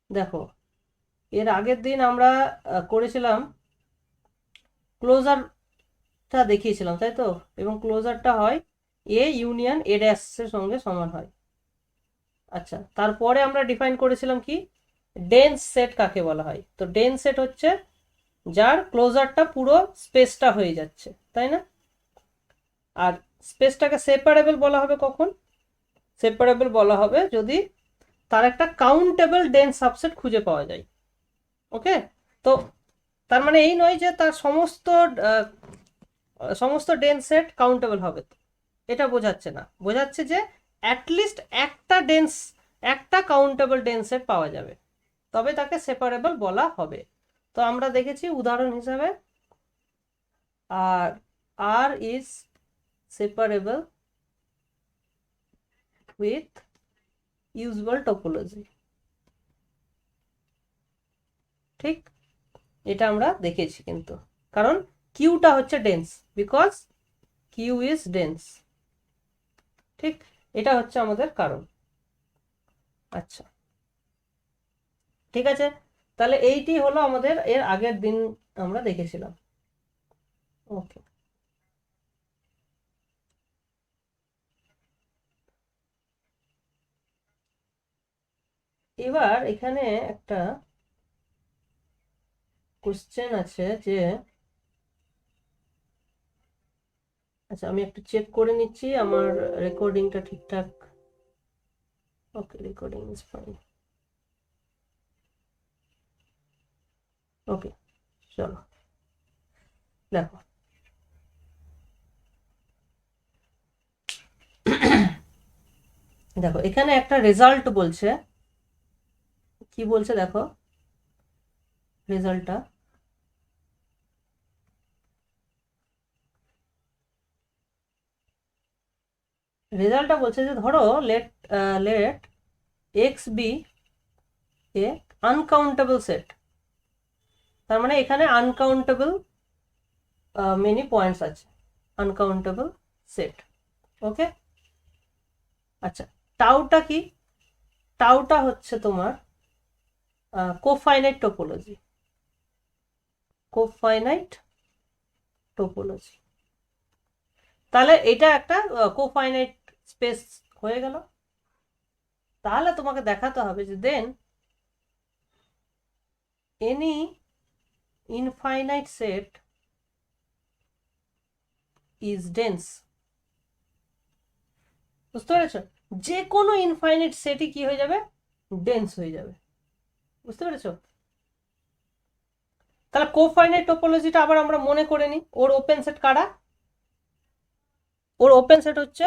দেখো, এর আগের দিন আমরা করেছিলাম ক্লোজারটা দেখিয়েছিলাম, তাই তো? এবং ক্লোজারটা হয় এ ইউনিয়ন এ ড্যাশের সঙ্গে সমান হয়। আচ্ছা, তারপরে আমরা ডিফাইন করেছিলাম কি, ডেন্স সেট কাকে বলা হয়। তো ডেন্স সেট হচ্ছে যার ক্লোজারটা পুরো স্পেসটা হয়ে যাচ্ছে, তাই না? আর স্পেসটাকে সেপারেবল বলা হবে কখন? সেপারেবল বলা হবে যদি তার একটা কাউন্টেবল ডেন্স সাবসেট খুঁজে পাওয়া যায়। ওকে? তো তার মানে এই নয় যে তার সমস্ত ডেন্স সেট কাউন্টেবল হবে, এটা বোঝাচ্ছে না। বোঝাচ্ছে যে অ্যাটলিস্ট একটা কাউন্টেবল ডেন্স সেট পাওয়া যাবে, তবে তাকে সেপারেবল বলা হবে। তো আমরা দেখেছি উদাহরণ হিসাবে, আর R is separable with usual topology. ঠিক, এটা আমরা দেখেছি কিন্তু, কারণ কিউটা হচ্ছে dense, because Q is dense. ঠিক, এটা হচ্ছে আমাদের কারণ। আচ্ছা, ঠিক আছে, তাহলে এইটি হলো আমাদের এর আগের দিন আমরা দেখেছিলাম। ওকে, এবার এখানে একটা কোশ্চেন আছে যে, আচ্ছা আমি একটু চেক করে নিচ্ছি আমার রেকর্ডিংটা ঠিকঠাক। ওকে, রেকর্ডিং ইজ ফাইন। ওকে, চলো দেখো। দেখো, এখানে একটা রেজাল্ট বলছে। কি বলছে দেখো রেজাল্টটা। রেজাল্টটা বলছে যে ধরো late late x be A uncountable set. তার মানে এখানে আনকাউন্টেবল মেনি পয়েন্টস আছে, আনকাউন্টেবল সেট। ওকে, আচ্ছা, টাউটা কি? টাউটা হচ্ছে তোমার কোফাইনাইট টোপোলজি। কোফাইনাইট টোপোলজি, তাহলে এটা একটা কোফাইনাইট স্পেস হয়ে গেল। তাহলে তোমাকে দেখাতে হবে যে then any infinite set is dense. বুঝতে পেরেছো? যে কোনো ইনফাইনাইট সেটই কি হয়ে যাবে, ডেন্স হয়ে যাবে। বুঝতে পেরেছো? তাহলে কোফাইনাইট টোপোলজিটা আবার আমরা মনে করে নিই। ওর ওপেন সেট কারা? ওর ওপেন সেট হচ্ছে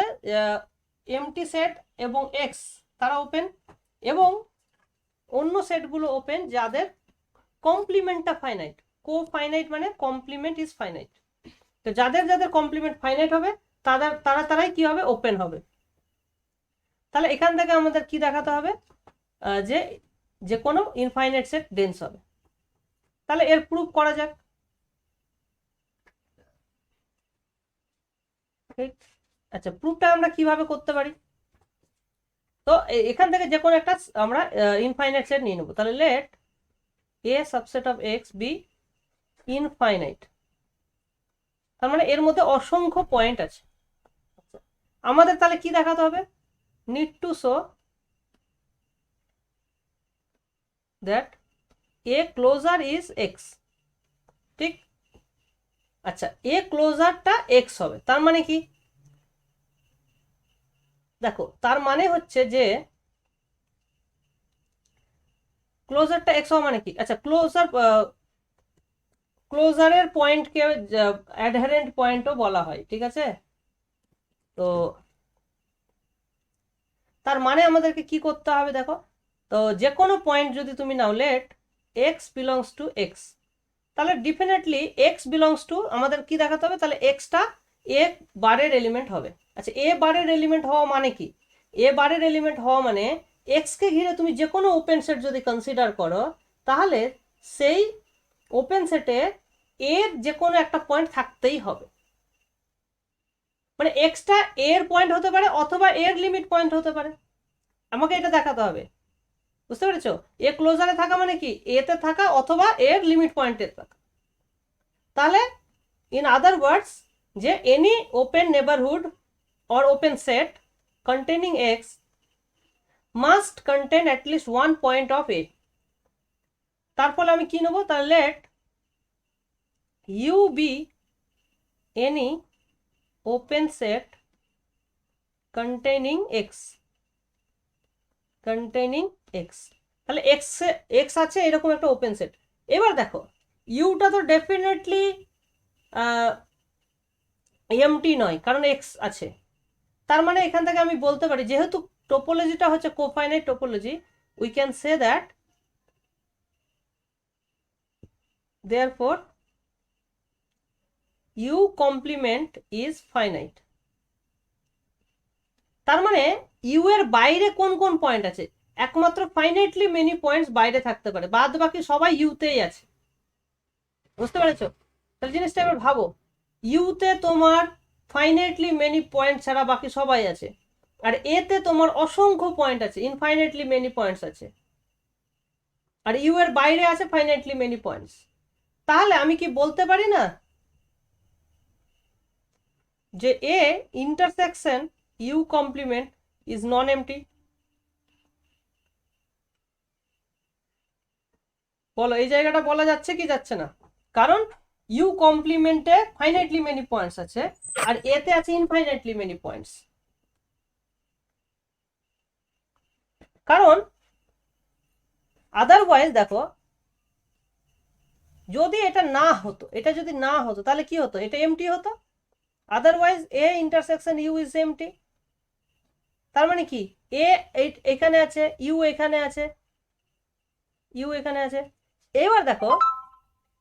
এমটি সেট এবং এক্স, তারা ওপেন। এবং অন্য সেটগুলো ওপেন যাদের কমপ্লিমেন্টটা ফাইনাইট। কোফাইনাইট মানে কমপ্লিমেন্ট ইজ ফাইনাইট। তো যাদের যাদের কমপ্লিমেন্ট ফাইনাইট হবে তারাই কি হবে, ওপেন হবে। তাহলে এখান থেকে আমাদের কি দেখাতে হবে, যে যে কোনো ইনফাইনাইট সেট ডেন্স হবে। তাহলে এর প্রুফ করা যাক। ঠিক, আচ্ছা, প্রুফটা আমরা কিভাবে করতে পারি? তো এখান থেকে যে কোনো একটা আমরা ইনফাইনাইট সেট নিয়ে নেবো। তাহলে let a subset of X be infinite. তার মানে এর মধ্যে অসংখ্য পয়েন্ট আছে। আমাদের তাহলে কি দেখাতে হবে? Need to show that A closure is X. ঠিক, আচ্ছা, এ ক্লোজারটা এক্স হবে, তার মানে কি? দেখো, তার মানে হচ্ছে যে ক্লোজারটা এক্স হওয়া মানে কি? আচ্ছা, ক্লোজারের পয়েন্টকে অ্যাডহারেন্ট পয়েন্টও বলা হয়, ঠিক আছে? তো তার মানে আমাদেরকে কি করতে হবে দেখো। তো যে কোনো পয়েন্ট যদি তুমি নাও, let x belongs to x, তাহলে ডেফিনেটলি এক্স বিলংস টু আমাদের কি দেখাতে হবে, তাহলে এক্সটা এ বারের এলিমেন্ট হবে। আচ্ছা, এ বারের এলিমেন্ট হওয়া মানে কি? এ বারের এলিমেন্ট হওয়া মানে এক্সকে ঘিরে তুমি যে কোনো ওপেন সেট যদি কনসিডার করো, তাহলে সেই ওপেন সেটে এর যে কোনো একটা পয়েন্ট থাকতেই হবে। মানে এক্সটা এর পয়েন্ট হতে পারে অথবা এর লিমিট পয়েন্ট হতে পারে। আমাকে এটা দেখাতে হবে। বুঝতে পেরেছো? এ ক্লোজারে থাকা মানে কি, এতে থাকা অথবা এর লিমিট পয়েন্টে থাকা। তাহলে ইন আদার ওয়ার্ডস, যে any open neighbourhood or open set containing x must contain at least one point of a। তার ফলে আমি কি নেব, তাহলে let u be any open set containing x, containing x। তাহলে x আছে এরকম একটা ওপেন সেট। এবার দেখো ইউটা তো ডেফিনেটলি এমটি নয়, কারণ x আছে। তার মানে এখান থেকে আমি বলতে পারি, যেহেতু টোপোলজিটা হচ্ছে cofinite topology, we can say that therefore u complement is finite। তার মানে ইউ এর বাইরে কোন কোন পয়েন্ট আছে, একমাত্র ফাইনাইটলি মেনি পয়েন্টস বাইরে থাকতে পারে, বাদ বাকি সবাই ইউতেই আছে। বুঝতে পেরেছো? তাহলে জিনিসটা এবার ভাবো, ইউতে তোমার ফাইনাইটলি মেনি পয়েন্ট ছাড়া বাকি সবাই আছে, আর এতে তোমার অসংখ্য পয়েন্ট আছে, ইনফাইনাইটলি মেনি পয়েন্টস আছে, আর ইউ এর বাইরে আছে ফাইনাইটলি মেনি পয়েন্টস। তাহলে আমি কি বলতে পারি না যে A intersection U complement is non empty? বলো এই জায়গাটা বলা যাচ্ছে কি যাচ্ছে না? কারণ ইউ কমপ্লিমেন্টে ফাইনাইটলি মেনি পয়েন্টস আছে, আর এতে আছে ইনফাইনাইটলি মেনি পয়েন্টস। কারণ আদারওয়াইজ দেখো, যদি এটা না হতো, এটা যদি না হতো তাহলে কি হতো, এটা এমটি হতো। Otherwise A intersection U is empty. তার মানে কি, এ এখানে আছে, ইউ এখানে আছে, ইউ এখানে আছে। এবার দেখো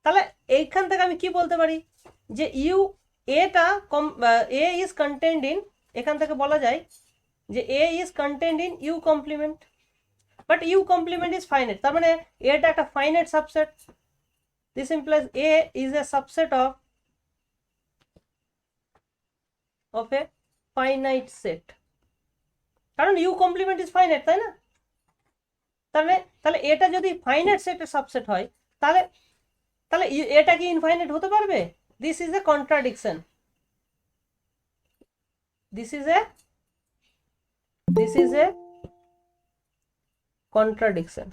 তাহলে এইখান থেকে আমি কি বলতে পারি, যে ইউ এটা এ ইজ কন্টেন্ড ইন, এখান থেকে বলা যায় যে A is contained in U complement, but U complement is finite. তার মানে এটা একটা finite subset. This implies A is a subset of a finite set, কারণ ইউ কমপ্লিমেন্ট ইজ ফাইনাইট, তাই না? তাহলে তাহলে এটা যদি ফাইনাইট সেটের সাবসেট হয়, তাহলে তাহলে এটা কি ইনফাইনাইট হতে পারবে? This is A contradiction, this is A contradiction.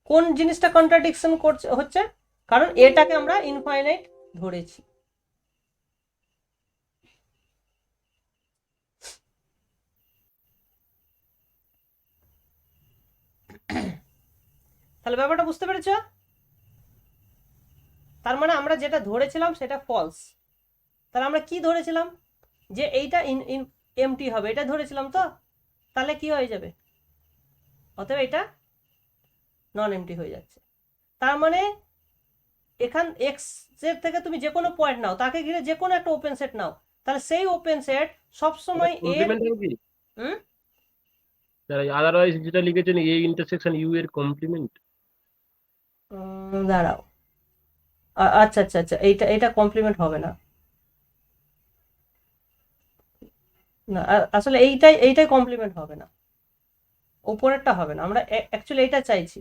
কোন জিনিসটা কন্ট্রাডিকশন করছে হচ্ছে, কারণ এটাকে আমরা ইনফাইনাইট ধরেছি। তাহলে ব্যাপারটা বুঝতে পেরেছ? তার মানে আমরা যেটা ধরেছিলাম সেটা ফলস। তাহলে আমরা কি ধরেছিলাম, যে এইটা এমটি হবে, এটা ধরেছিলাম তো, তাহলে কি হয়ে যাবে, অতএব এটা নন এমটি হয়ে যাচ্ছে। তার মানে এখান এক্স এর থেকে তুমি যে কোনো পয়েন্ট নাও, তাকে ঘিরে যে কোনো একটা ওপেন সেট নাও, তাহলে সেই ওপেন সেট সবসময় এর আদারওয়াইজ যেটা লিখেছেন এ ইন্টারসেকশন ইউ এর কমপ্লিমেন্ট। দাঁড়াও, আচ্ছা আচ্ছা আচ্ছা, এইটা এটা কমপ্লিমেন্ট হবে না, না আসলে এইটাই কমপ্লিমেন্ট হবে না, উপরেরটা হবে না। আমরা অ্যাকচুয়ালি এটা চাইছি,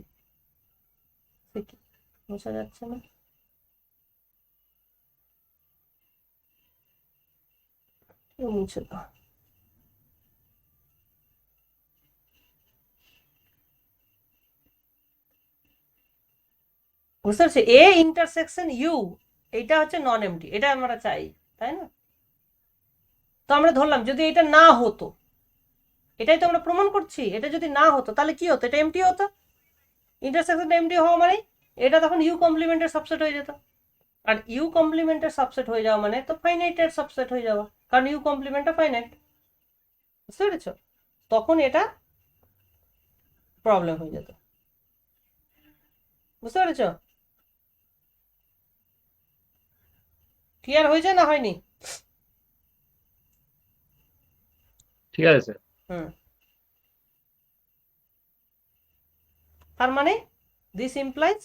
বোঝা যাচ্ছে না? মুছে দাও। বুঝতে পারছি, এ ইন্টারসেকশন ইউ এইটা হচ্ছে নন এমটি, এটা আমরা চাই, তাই না? তো আমরা ধরলাম যদি এটা না হতো, এটাই তো আমরা প্রমাণ করছি, এটা যদি না হতো তাহলে কি হতো, এটা এমটি হতো। ইন্টারসেকশনটা এমটি হওয়া মানে এটা তখন ইউ কমপ্লিমেন্টের সাবসেট হয়ে যেত, আর ইউ কমপ্লিমেন্টের সাবসেট হয়ে যাওয়া মানে তো ফাইনাইটের সাবসেট হয়ে যাওয়া, কারণ ইউ কমপ্লিমেন্টটা ফাইনাইট। বুঝতে পেরেছ? তখন এটা প্রবলেম হয়ে যেত। বুঝতে পেরেছ? ক্লিয়ার হয়েছে না হয়নি? ঠিক আছে স্যার। হুম, তার মানে this implies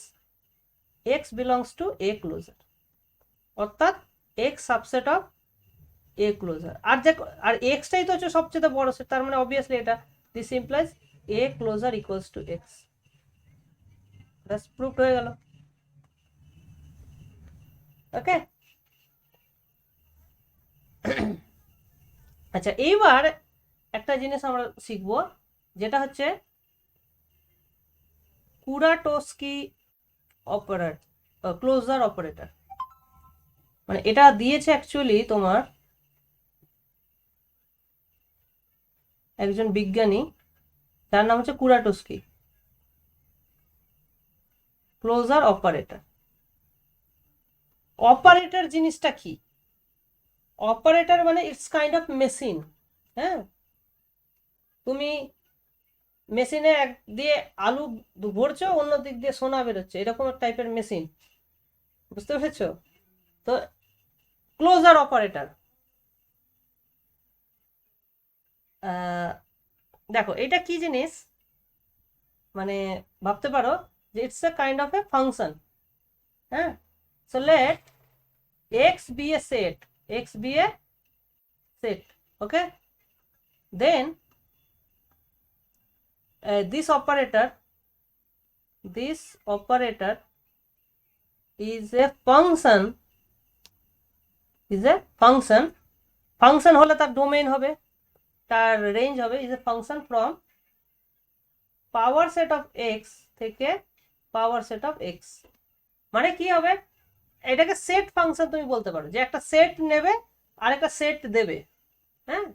x belongs to A closure, অর্থাৎ x subset of A closure. আর এক্সটাই তো হচ্ছে সবচেয়ে বড় সেট, তার মানে অবভিয়াসলি এটা this implies A closure equals to x, ব্যাস প্রুফড হয়ে গেল। ওকে, আচ্ছা এইবার একটা জিনিস আমরা শিখবো, যেটা হচ্ছে কুরাটোস্কি অপারেটর, ক্লোজার অপারেটর। মানে এটা দিয়েছে অ্যাকচুয়ালি তোমার একজন বিজ্ঞানী, তার নাম হচ্ছে কুরাটোস্কি ক্লোজার অপারেটর। অপারেটর জিনিসটা কি? অপারেটর মানে ইটস কাইন্ড অফ মেশিন। হ্যাঁ, তুমি মেশিনে এক দিয়ে আলু ভরছো, অন্য দিক দিয়ে সোনা বেরোচ্ছে, এরকম টাইপের মেশিন, বুঝতে পেরেছো? তো ক্লোজার অপারেটর, দেখো এটা কি জিনিস, মানে ভাবতে পারো যে it's a kind of a function. হ্যাঁ, so let x be a set, x be a set, okay, then this operator is a function, function হলে তার ডোমেইন হবে, তার রেঞ্জ হবে, is a function from power set of x থেকে power set of x. মানে কি হবে, এটাকে সেট ফাংশন তুমি বলতে পারো, যে একটা সেট নেবে আর একটা সেট দেবে। হ্যাঁ,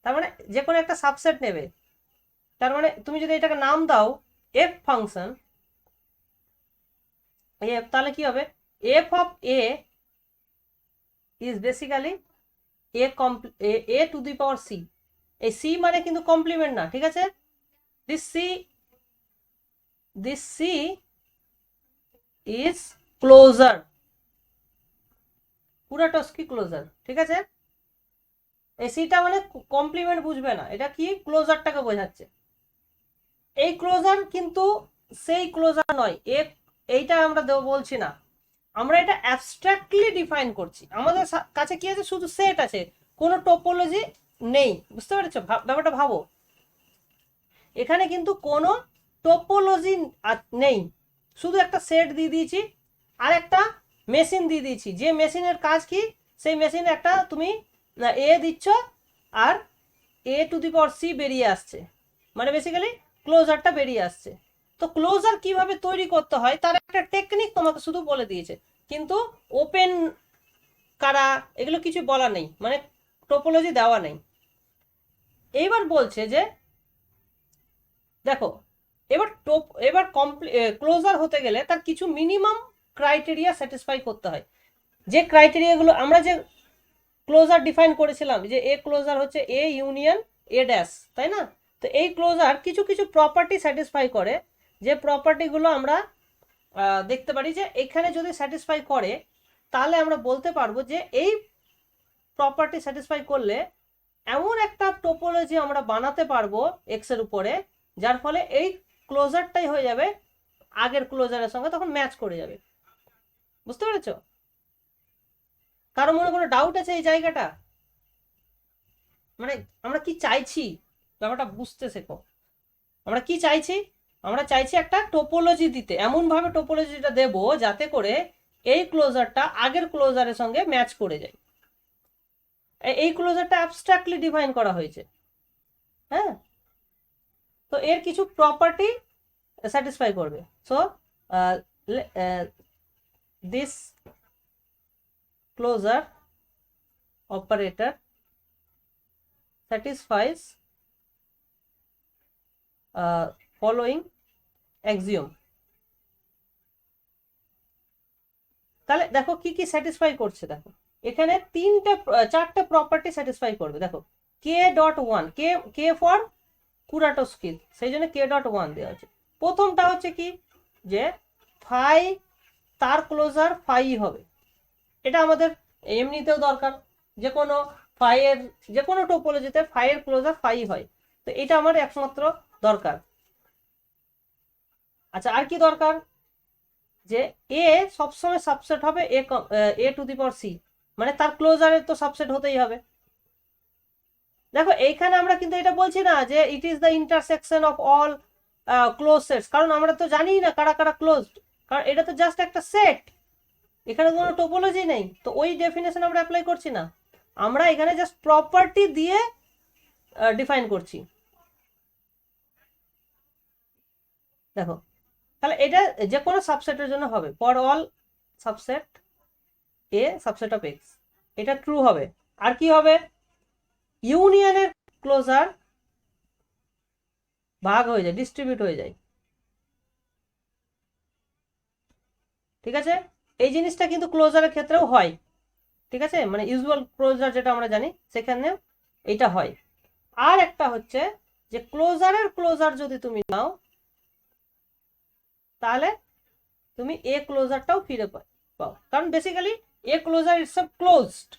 তার মানে যে কোনো একটা সাবসেট নেবে, তার মানে তুমি যদি এটাকে নাম দাও এফ ফাংশন, এফ, তাহলে কি হবে, F of A is basically A to the power C. এই সি মানে কিন্তু কমপ্লিমেন্ট না, ঠিক আছে? This C is closure, Kuratowski closure, ঠিক আছে? এই সিটা মানে কমপ্লিমেন্ট বুঝবে না, এটা কি ক্লোজারটাকে বোঝাচ্ছে। এই ক্লোজার কিন্তু সেই ক্লোজার নয়, এইটা আমরা বলছি না, আমরা এটা অ্যাবস্ট্রাক্টলি ডিফাইন করছি। আমাদের কাছে কি আছে, শুধু সেট আছে, কোনো টোপোলজি নেই, বুঝতে পেরেছো ব্যাপারটা? ভাবো, এখানে কিন্তু কোনো টোপোলজি নেই, শুধু একটা সেট দিয়ে দিয়েছি আর একটা মেশিন দিয়ে দিয়েছি, যে মেশিনের কাজ কি, সেই মেশিনে একটা তুমি এ দিচ্ছ আর এ টু দি পাওয়ার সি বেরিয়ে আসছে, মানে বেসিক্যালি ক্লোজারটা বেরিয়ে আসছে। তো ক্লোজার কিভাবে তৈরি করতে হয় তার একটা টেকনিক তোমাকে শুধু বলে দিয়েছে, কিন্তু ওপেন কারা এগুলো কিছু বলা নেই, মানে টোপোলজি দেওয়া নেই। এইবার বলছে যে দেখো, এবার ক্লোজার হতে গেলে তার কিছু মিনিমাম ক্রাইটেরিয়া স্যাটিসফাই করতে হয়। যে ক্রাইটেরিয়াগুলো আমরা যে ক্লোজার ডিফাইন করেছিলাম, যে এ ক্লোজার হচ্ছে এ ইউনিয়ন এ ড্যাশ, তাই না? তো এই ক্লোজার কিছু কিছু প্রপার্টি স্যাটিসফাই করে, যে প্রপার্টিগুলো আমরা দেখতে পারি যে এখানে যদি স্যাটিসফাই করে, তাহলে আমরা বলতে পারবো যে এই প্রপার্টি স্যাটিসফাই করলে এমন একটা টোপোলজি আমরা বানাতে পারবো এক্স এর উপরে, যার ফলে এই ক্লোজারটাই হয়ে যাবে আগের ক্লোজারের সঙ্গে, তখন ম্যাচ করে যাবে। বুঝতে পেরেছো? কারো মনে কোনো ডাউট আছে এই জায়গাটা? মানে আমরা কি চাইছি, ব্যাপারটা বুঝতে শেখো। আমরা কি চাইছি, আমরা চাইছি একটা টোপোলজি দিতে, এমন ভাবে টোপোলজিটা দেব যাতে করে এই ক্লোজারটা আগের ক্লোজারের সঙ্গে ম্যাচ করে যায়। এই ক্লোজারটা অ্যাবস্ট্রাক্টলি ডিফাইন করা হয়েছে। হ্যাঁ, তো এর কিছু প্রপার্টি স্যাটিসফাই করবে। So this closure operator satisfies following axiom। তাহলে দেখো কি কি স্যাটিসফাই করছে, দেখো এখানে চারটে প্রপার্টি স্যাটিসফাই করবে। দেখো কে ডট ওয়ান, কে ফর কুরাটোস্কি, সেই জন্য কে ডট ওয়ান দেওয়া আছে। প্রথমটা হচ্ছে কি, যে ফাই তার ক্লোজার ফাই হবে, এটা আমাদের এমনিতেও দরকার, যে কোনো ফাইয়ের যে কোনো টোপোলজিতে ফাইয়ের ক্লোজার ফাই হয়, তো এটা আমার একমাত্র দরকার। আচ্ছা, আর কি দরকার, যে এ সবসময় সাবসেট হবে এ টু দি পাওয়ার সি, মানে তার ক্লোজারের তো সাবসেট হতেই হবে। দেখো এইখানে আমরা কিন্তু এটা বলছি না যে it is the intersection of all close sets, কারণ আমরা তো জানি না কারা কারা ক্লোজড, কারণ এটা তো জাস্ট একটা সেট, এখানে কোনো টোপোলজি নেই, তো ওই ডেফিনেশন আমরা অ্যাপ্লাই করছি না, আমরা এখানে জাস্ট প্রপার্টি দিয়ে ডিফাইন করছি। দেখো তাহলে এটা যে কোনো সাবসেটের জন্য হবে, for all subset A subset of x, এটা ট্রু হবে। আর কি হবে, ইউনিয়নের ক্লোজার ভাগ হয়ে যায়, ডিস্ট্রিবিউট হয়ে যায়, ঠিক আছে। এই জিনিসটা কিন্তু ক্লোজারের ক্ষেত্রেও হয়, ঠিক আছে, মানে ইউজুয়াল ক্লোজার যেটা আমরা জানি সেখানেও এটা হয়। আর একটা হচ্ছে যে ক্লোজারের ক্লোজার যদি তুমি নাও তাহলে তুমি এ ক্লোজারটাও ফিরে পাও, কারণ basically A closure it's closed,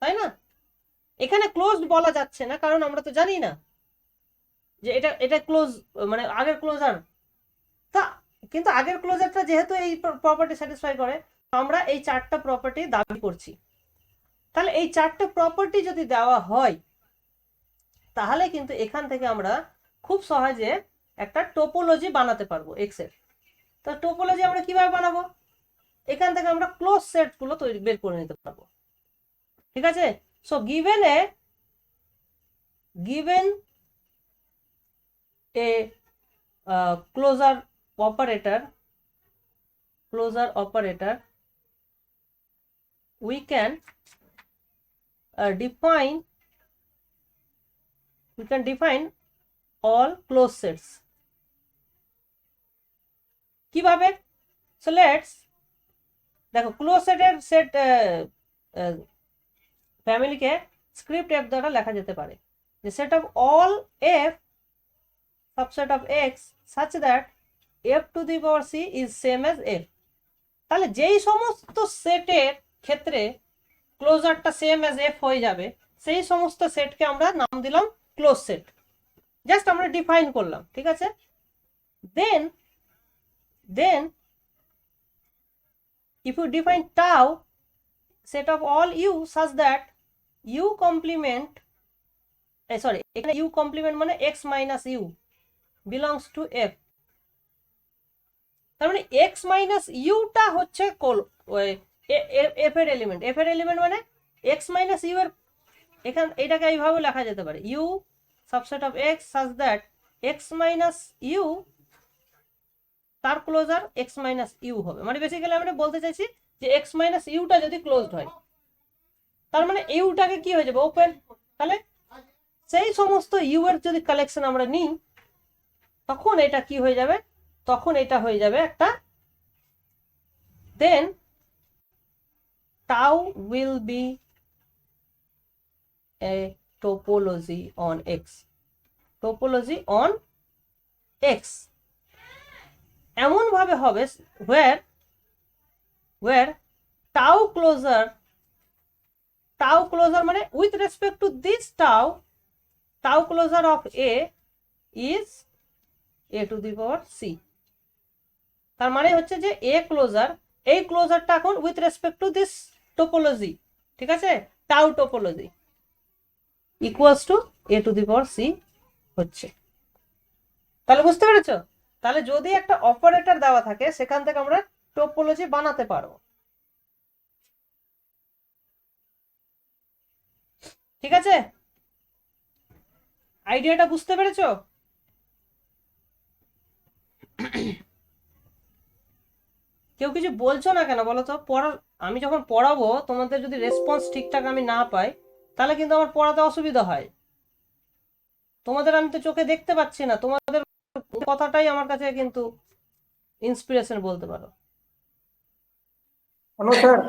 তাই না। এখানে ক্লোজড বলা যাচ্ছে না কারণ আমরা তো জানি না যে এটা এটা ক্লোজ, মানে আগের ক্লোজার, তা কিন্তু আগের ক্লোজারটা যেহেতু এই প্রপার্টি স্যাটিসফাই করে, আমরা এই চারটা প্রপার্টি দাবি করছি। তাহলে এই চারটে প্রপার্টি যদি দেওয়া হয় তাহলে কিন্তু এখান থেকে আমরা খুব সহজে একটা টোপোলজি বানাতে পারবো এক্স এর। তো টোপোলজি আমরা কিভাবে বানাবো, এখান থেকে আমরা ক্লোজ সেট গুলো তৈরি বের করে নিতে পারবো, ঠিক আছে। So given a closure operator we can define all closed sets কিভাবে। সো লেটস দেখো ক্লোজ সেটের সেট ফ্যামিলিকে স্ক্রিপ্ট এফ দ্বারা লেখা যেতে পারে, যে set of all F subset of X such that F to the power C is same as F. তাহলে যেই সমস্ত সেটের ক্ষেত্রে ক্লোজারটা সেম অ্যাজ এফ হয়ে যাবে সেই সমস্ত সেটকে আমরা নাম দিলাম ক্লোজ সেট, জাস্ট আমরা ডিফাইন করলাম, ঠিক আছে। দেন if you define tau set of all u such that u complement এখানে u complement মানে x minus u belongs to f, তার মানে x minus u টা হচ্ছে f এর এলিমেন্ট মানে x minus u এর, এখানে এটাকে এইভাবে লেখা যেতে পারে u subset of x such that x minus u তার ক্লোজার x minus u হবে, মানে বেসিক্যালি আমরা বলতে চাইছি যে x minus u টা যদি ক্লোজড হয় তার মানে u টাকে কি হয়ে যাবে ওপেন, তাহলে সেই সমস্ত u এর যদি কালেকশন আমরা নিই তখন এটা কি হয়ে যাবে, তখন এটা হয়ে যাবে একটা, দেন tau will be a topology on x এমন ভাবে হবে where tau closure মানে with respect to this tau closure of a is a to the power c, তার মানে হচ্ছে যে a closure, এই ক্লোজারটা এখন with respect to this topology, ঠিক আছে, tau topology equals to a to the power c হচ্ছে। তাহলে বুঝতে পেরেছো, তাহলে যদি একটা অপারেটর দেওয়া থাকে সেখান থেকে আমরা টোপোলজি বানাতে পারবো, ঠিক আছে, আইডিয়াটা বুঝতে পেরেছো। কেউ কিছু বলছো না কেন বলো তো, আমি যখন পড়াবো তোমাদের যদি রেসপন্স ঠিকঠাক আমি না পাই তাহলে কিন্তু আমার পড়াতে অসুবিধা হয়, তোমাদের আমি তো চোখে দেখতে পাচ্ছি না, তোমাদের কথাটাই আমার কাছে কিন্তু ইন্সপিরেশন বলতে পারো। Hello sir.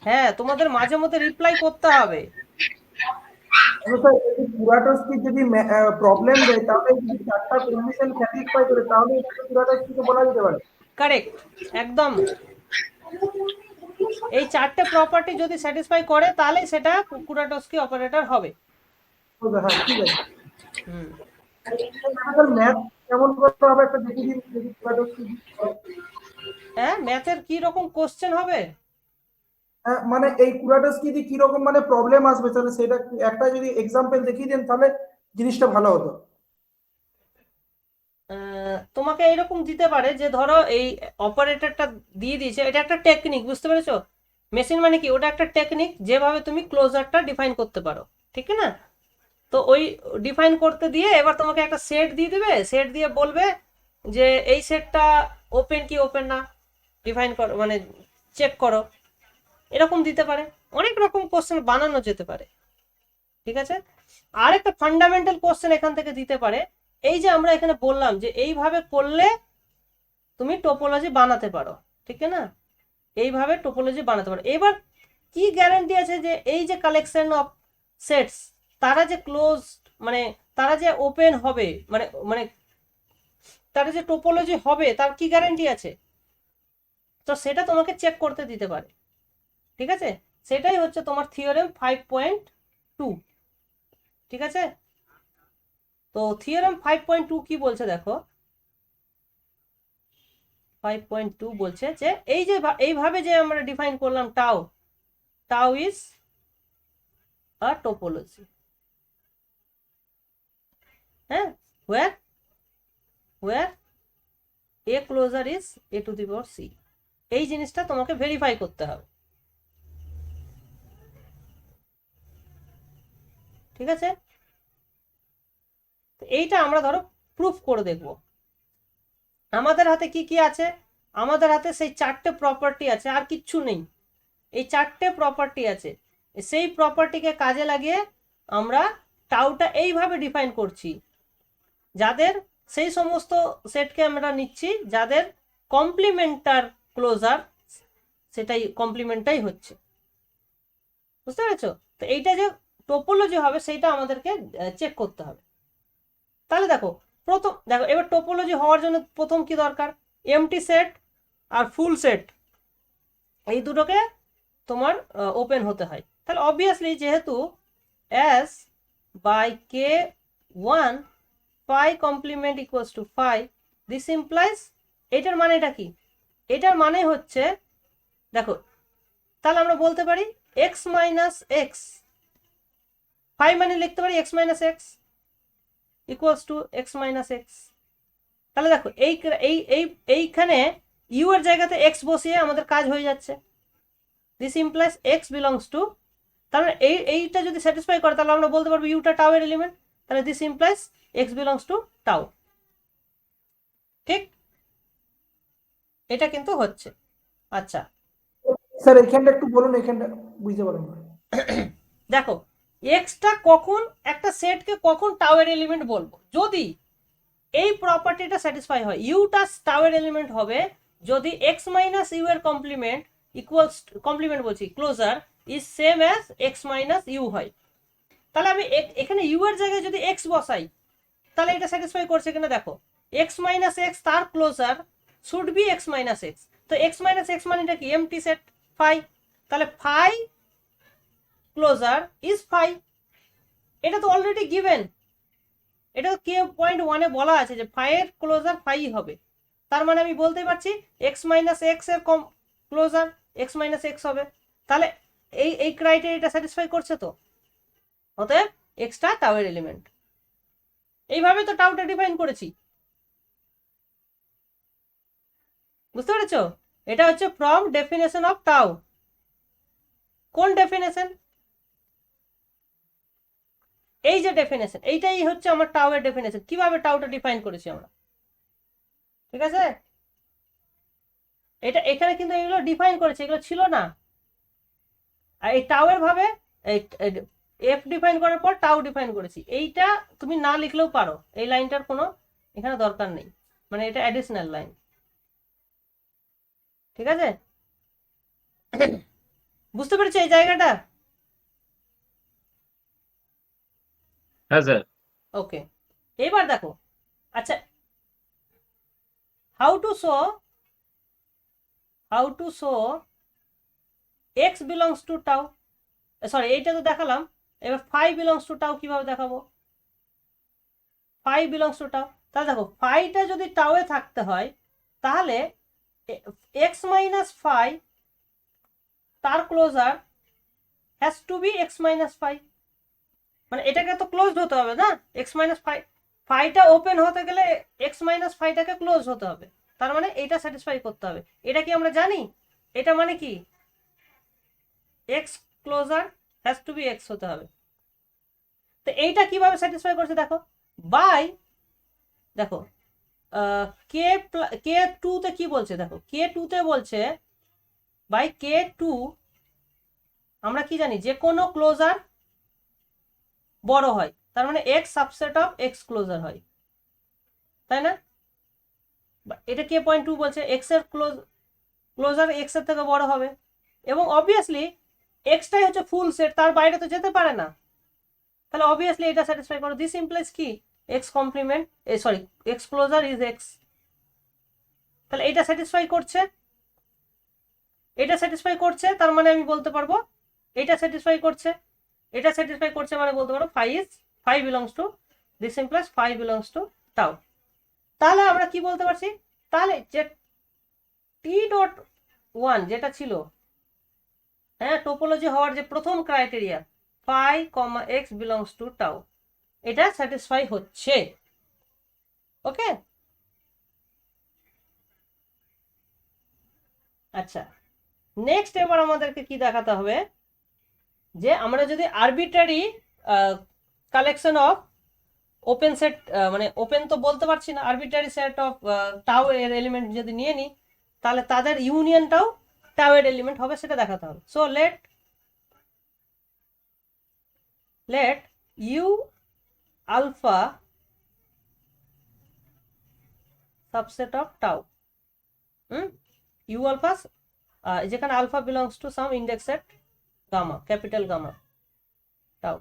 হ্যাঁ তোমাদের মাঝে মধ্যে রিপ্লাই করতে হবে। হ্যালো স্যার, যদি পুরাটাস্কি যদি প্রবলেম দেয় তাহলে যদি চারটা কন্ডিশন স্যাটিসফাই করে তাহলে পুরাটাস্কিকে বলা যেতে পারে। কারেক্ট, একদম, এই চারটে প্রপার্টি যদি স্যাটিসফাই করে তাহলে সেটা কুরাটোস্কি অপারেটর হবে। হ্যাঁ ঠিক আছে। ম্যাথ কেমন করতে হবে একটা দেখে দিন যদি পুরাটাস্কি। হ্যাঁ ম্যাথের কি রকম কোশ্চেন হবে, মানে এই কুরাটাস কি দিয়ে কিরকম মানে প্রবলেম আসবে, তাহলে সেটা একটা যদি এক্সাম্পল দেখিয়ে দেন তাহলে জিনিসটা ভালো হতো। তোমাকে এরকম দিতে পারে যে ধরো এই অপারেটরটা দিয়ে দিয়েছে, এটা একটা টেকনিক, বুঝতে পেরেছো? মেশিন মানে কি, ওটা একটা টেকনিক যেভাবে তুমি ক্লোজারটা ডিফাইন করতে পারো, ঠিক না? তো ওই ডিফাইন করতে দিয়ে এবার তোমাকে একটা সেট দিয়ে দেবে, সেট দিয়ে বলবে যে এই সেটটা ওপেন কি ওপেন না, ডিফাইন করো মানে চেক করো, এরকম দিতে পারে। অনেক রকম কোশ্চেন বানানো যেতে পারে, ঠিক আছে? আর একটা ফান্ডামেন্টাল কোশ্চেন এখান থেকে দিতে পারে, এই যে আমরা এখানে বললাম যে এইভাবে করলে তুমি টোপোলজি বানাতে পারো, ঠিক না? এইভাবে টোপোলজি বানাতে পারো। এবার কি গ্যারান্টি আছে যে এই যে কালেকশন অফ সেটস তারা যে ক্লোজ মানে তারা যে ওপেন হবে, মানে মানে তারা যে টোপোলজি হবে তার কি গ্যারান্টি আছে? তো সেটা তোমাকে চেক করতে দিতে পারে, ঠিক আছে? সেটাই হচ্ছে তোমার থিওরেম 5.2, ঠিক আছে? তো থিওরেম 5.2 কি বলছে দেখো, 5.2 বলছে যে এই যে এইভাবে যে আমরা ডিফাইন করলাম tau, tau is a topology, হ্যাঁ, where where a closure is a to the power c, এই জিনিসটা তোমাকে ভেরিফাই করতে হবে, ঠিক আছে? এইটা আমরা ধরো প্রুফ করে দেখব। আমাদের হাতে কি কি আছে? আমাদের হাতে সেই চারটে প্রপার্টি আছে, আর কিচ্ছু নেই। এই চারটে প্রপার্টি আছে, সেই প্রপার্টিকে কাজে লাগিয়ে আমরা টাউটা এইভাবে ডিফাইন করছি, যাদের সেই সমস্ত সেটকে আমরা নিচ্ছি যাদের কমপ্লিমেন্টার ক্লোজার সেটাই কমপ্লিমেন্টটাই হচ্ছে, বুঝতে পেরেছো? তো এইটা যে টোপোলজি হবে সেইটা আমাদেরকে চেক করতে হবে। তাহলে দেখো এবার টোপোলজি হওয়ার জন্য প্রথম কি দরকার? এমটি সেট আর ফুল সেট, এই দুটোকে তোমার ওপেন হতে হয়। তাহলে অবভিয়াসলি যেহেতু S by K 1 phi complement equals to phi, this implies, এটার মানেটা কি? এটার মানে হচ্ছে দেখো, তাহলে আমরা বলতে পারি x minus x, phi মানে লিখতে পারি x minus x equals to x minus x। তাহলে দেখো এইখানে u এর জায়গাতে x বসিয়ে আমাদের কাজ হয়ে যাচ্ছে। This implies x belongs to, তাহলে এইটা যদি স্যাটিসফাই করে তাহলে আমরা বলতে পারবো ইউটা টাউ এর এলিমেন্ট, তাহলে this implies x belongs to tau, ঠিক? এটা কিন্তু হচ্ছে। আচ্ছা স্যার এখানটা একটু বলুন, এখানটা বুঝতে পারলাম না। দেখো, এক্সটা কখন একটা সেটকে কখন টাউ এর এলিমেন্ট বলবো, যদি এই প্রপার্টিটা স্যাটিসফাই হয়, ইউটা টাউ এর এলিমেন্ট হবে যদি x মাইনাস ইউ এর কমপ্লিমেন্ট ইকুয়ালস, কমপ্লিমেন্ট বলছি closure, is same as x minus U হয়। তাহলে আমি এখানে ইউ এর জায়গায় যদি x বসাই তাহলে এটা স্যাটিসফাই করছে কিনা দেখো, x মাইনাস এক্স তার closure should be x minus X, তো x মাইনাস এক্স মানেটা কি? এমটি সেট ফাই, তাহলে ফাই ক্লোজার ইজ ফাই, এটা তো অলরেডি গিভেন, এটা তো K.1 এ বলা আছে যে ফাই এর ক্লোজার ফাই হবে, তার মানে আমি বলতে পারছি x মাইনাস এক্স এর ক্লোজার x মাইনাস এক্স হবে। তাহলে এই ক্রাইটেরিয়াটা স্যাটিসফাই করছে তো, অতএব এক্সটা টাউ এর এলিমেন্ট। এইভাবে তো টাউটা ডিফাইন করেছি, বুঝতে পেরেছো? এটা হচ্ছে ফ্রম ডেফিনেশন অফ টাউ। কোন ডেফিনেশন? এই যে ডেফিনেশন, এইটাই হচ্ছে আমার টাউ এর ডেফিনেশন, কিভাবে টাউটা ডিফাইন করেছি আমরা, ঠিক আছে? এটা এখানে কিন্তু এগুলো ডিফাইন করেছে, এগুলো ছিল না। আর এই টাউ এর ভাবে এফ ডিফাইন করার পর টাউ ডিফাইন করেছি, এইটা তুমি না লিখলেও পারো, এই লাইনটার কোনো এখানে দরকার নেই, মানে এটা অ্যাডিশনাল লাইন, ঠিক আছে? বুঝতে পেরেছো এই জায়গাটা? হ্যাঁ স্যার। ওকে, এবার দেখো, আচ্ছা how to show x belongs to tau, sorry এইটা তো দেখালাম, এবার ফাই বিলংস টু টাউ কিভাবে দেখাবো? ফাই বিলংস টু টাউ, তাহলে দেখো ফাইটা যদি টাউ এ থাকতে হয় তাহলে x মাইনাস ফাই তার closure has to be X minus phi, মানে এটাকে তো ক্লোজ হতে হবে না, এক্স মাইনাস ফাই, ফাইটা ওপেন হতে গেলে এক্স মাইনাস ফাইটাকে ক্লোজ হতে হবে, তার মানে এটা স্যাটিসফাই করতে হবে। এটা কি আমরা জানি? এটা মানে কি X closure has to be X হতে হবে। তো এইটা কিভাবে স্যাটিসফাই করছে দেখো, বাই দেখো কে কে টু তে কি বলছে দেখো, কে টু তে বলছে বাই কে টু, আমরা কি জানি যে কোনো ক্লোজার বড় হয়, তার মানে X subset of X closure হয়, তাই না? এটা কে পয়েন্ট টু বলছে এক্স এর ক্লোজার এক্স এর থেকে বড় হবে, এবং অবভিয়াসলি এক্সটাই হচ্ছে ফুল সেট, তার বাইরে তো যেতে পারে না, তাহলে অবভিয়াসলি এটা স্যাটিসফাই করো। দিস ইমপ্লাইজ কি X complement sorry X closure is X, তাহলে এটা স্যাটিসফাই করছে, এটা স্যাটিসফাই করছে, তার মানে আমি বলতে পারবো এটা স্যাটিসফাই করছে, এটা স্যাটিসফাই করছে মানে বলতে পারো phi belongs to, this implies phi belongs to tau. তাহলে আমরা কি বলতে পারছি, তাহলে যে টি ডট ওয়ান যেটা ছিল, হ্যাঁ টোপোলজি হওয়ার যে প্রথম criteria phi comma X belongs to tau, এটা স্যাটিসফাই হচ্ছে। ওকে, আচ্ছা নেক্সট এবার আমাদেরকে কি দেখাতে হবে, যে আমরা যদি arbitrary collection of open set, মানে ওপেন তো বলতে পারছি না, আরবিট্রারি সেট অফ টাউ এর এলিমেন্ট যদি নিয়ে নিই, তাহলে তাদের ইউনিয়নটাও টাউ এর এলিমেন্ট হবে, সেটা দেখাতে হবে। So let U alpha subset of tau, U alpha যেখানে alpha belongs to some index set gamma, capital gamma tau.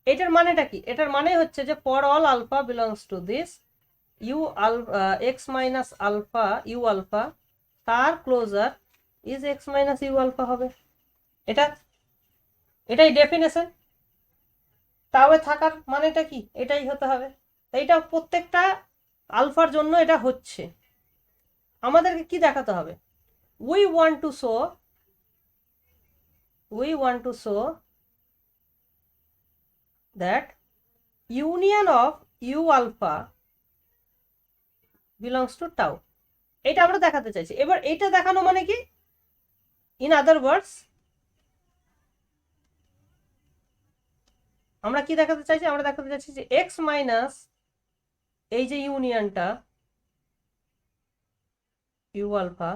এটার মানেটা কি? এটার মানে হচ্ছে যে for all alpha belongs to this U X minus alpha U alpha, তার closure is X minus U alpha হবে। এটাই ডেফিনেশন, টাওয়ে থাকার মানেটা কি, এটাই হতে হবে। এইটা প্রত্যেকটা আলফার জন্য এটা হচ্ছে। আমাদেরকে কি দেখাতে হবে, we want to show that union of u alpha belongs to tau, এটা আমরা দেখাতে চাইছি। এবার এটা দেখানো মানে কি, ইন আদার ওয়ার্ডস আমরা কি দেখাতে চাইছি, আমরা দেখাতে চাইছি যে x মাইনাস এই যে ইউনিয়নটা u আলফা,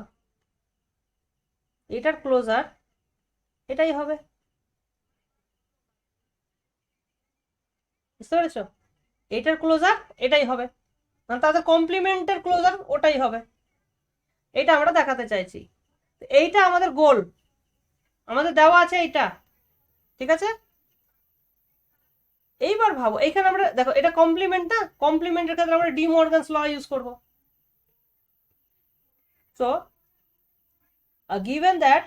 এটার ক্লোজার এটাই হবে, বুঝতে পেরেছো? এটার ক্লোজার এটাই হবে, মানে তাদের কমপ্লিমেন্টের ক্লোজার ওটাই হবে, এটা আমরা দেখাতে চাইছি। এইটা আমাদের গোল, আমাদের দেওয়া আছে এইটা, ঠিক আছে? এইবার ভাবো এইখানে আমরা দেখো এটা কমপ্লিমেন্ট না, কমপ্লিমেন্টের ক্ষেত্রে আমরা ডি মর্গানস ল ইউজ করব। সো গিভেন দ্যাট,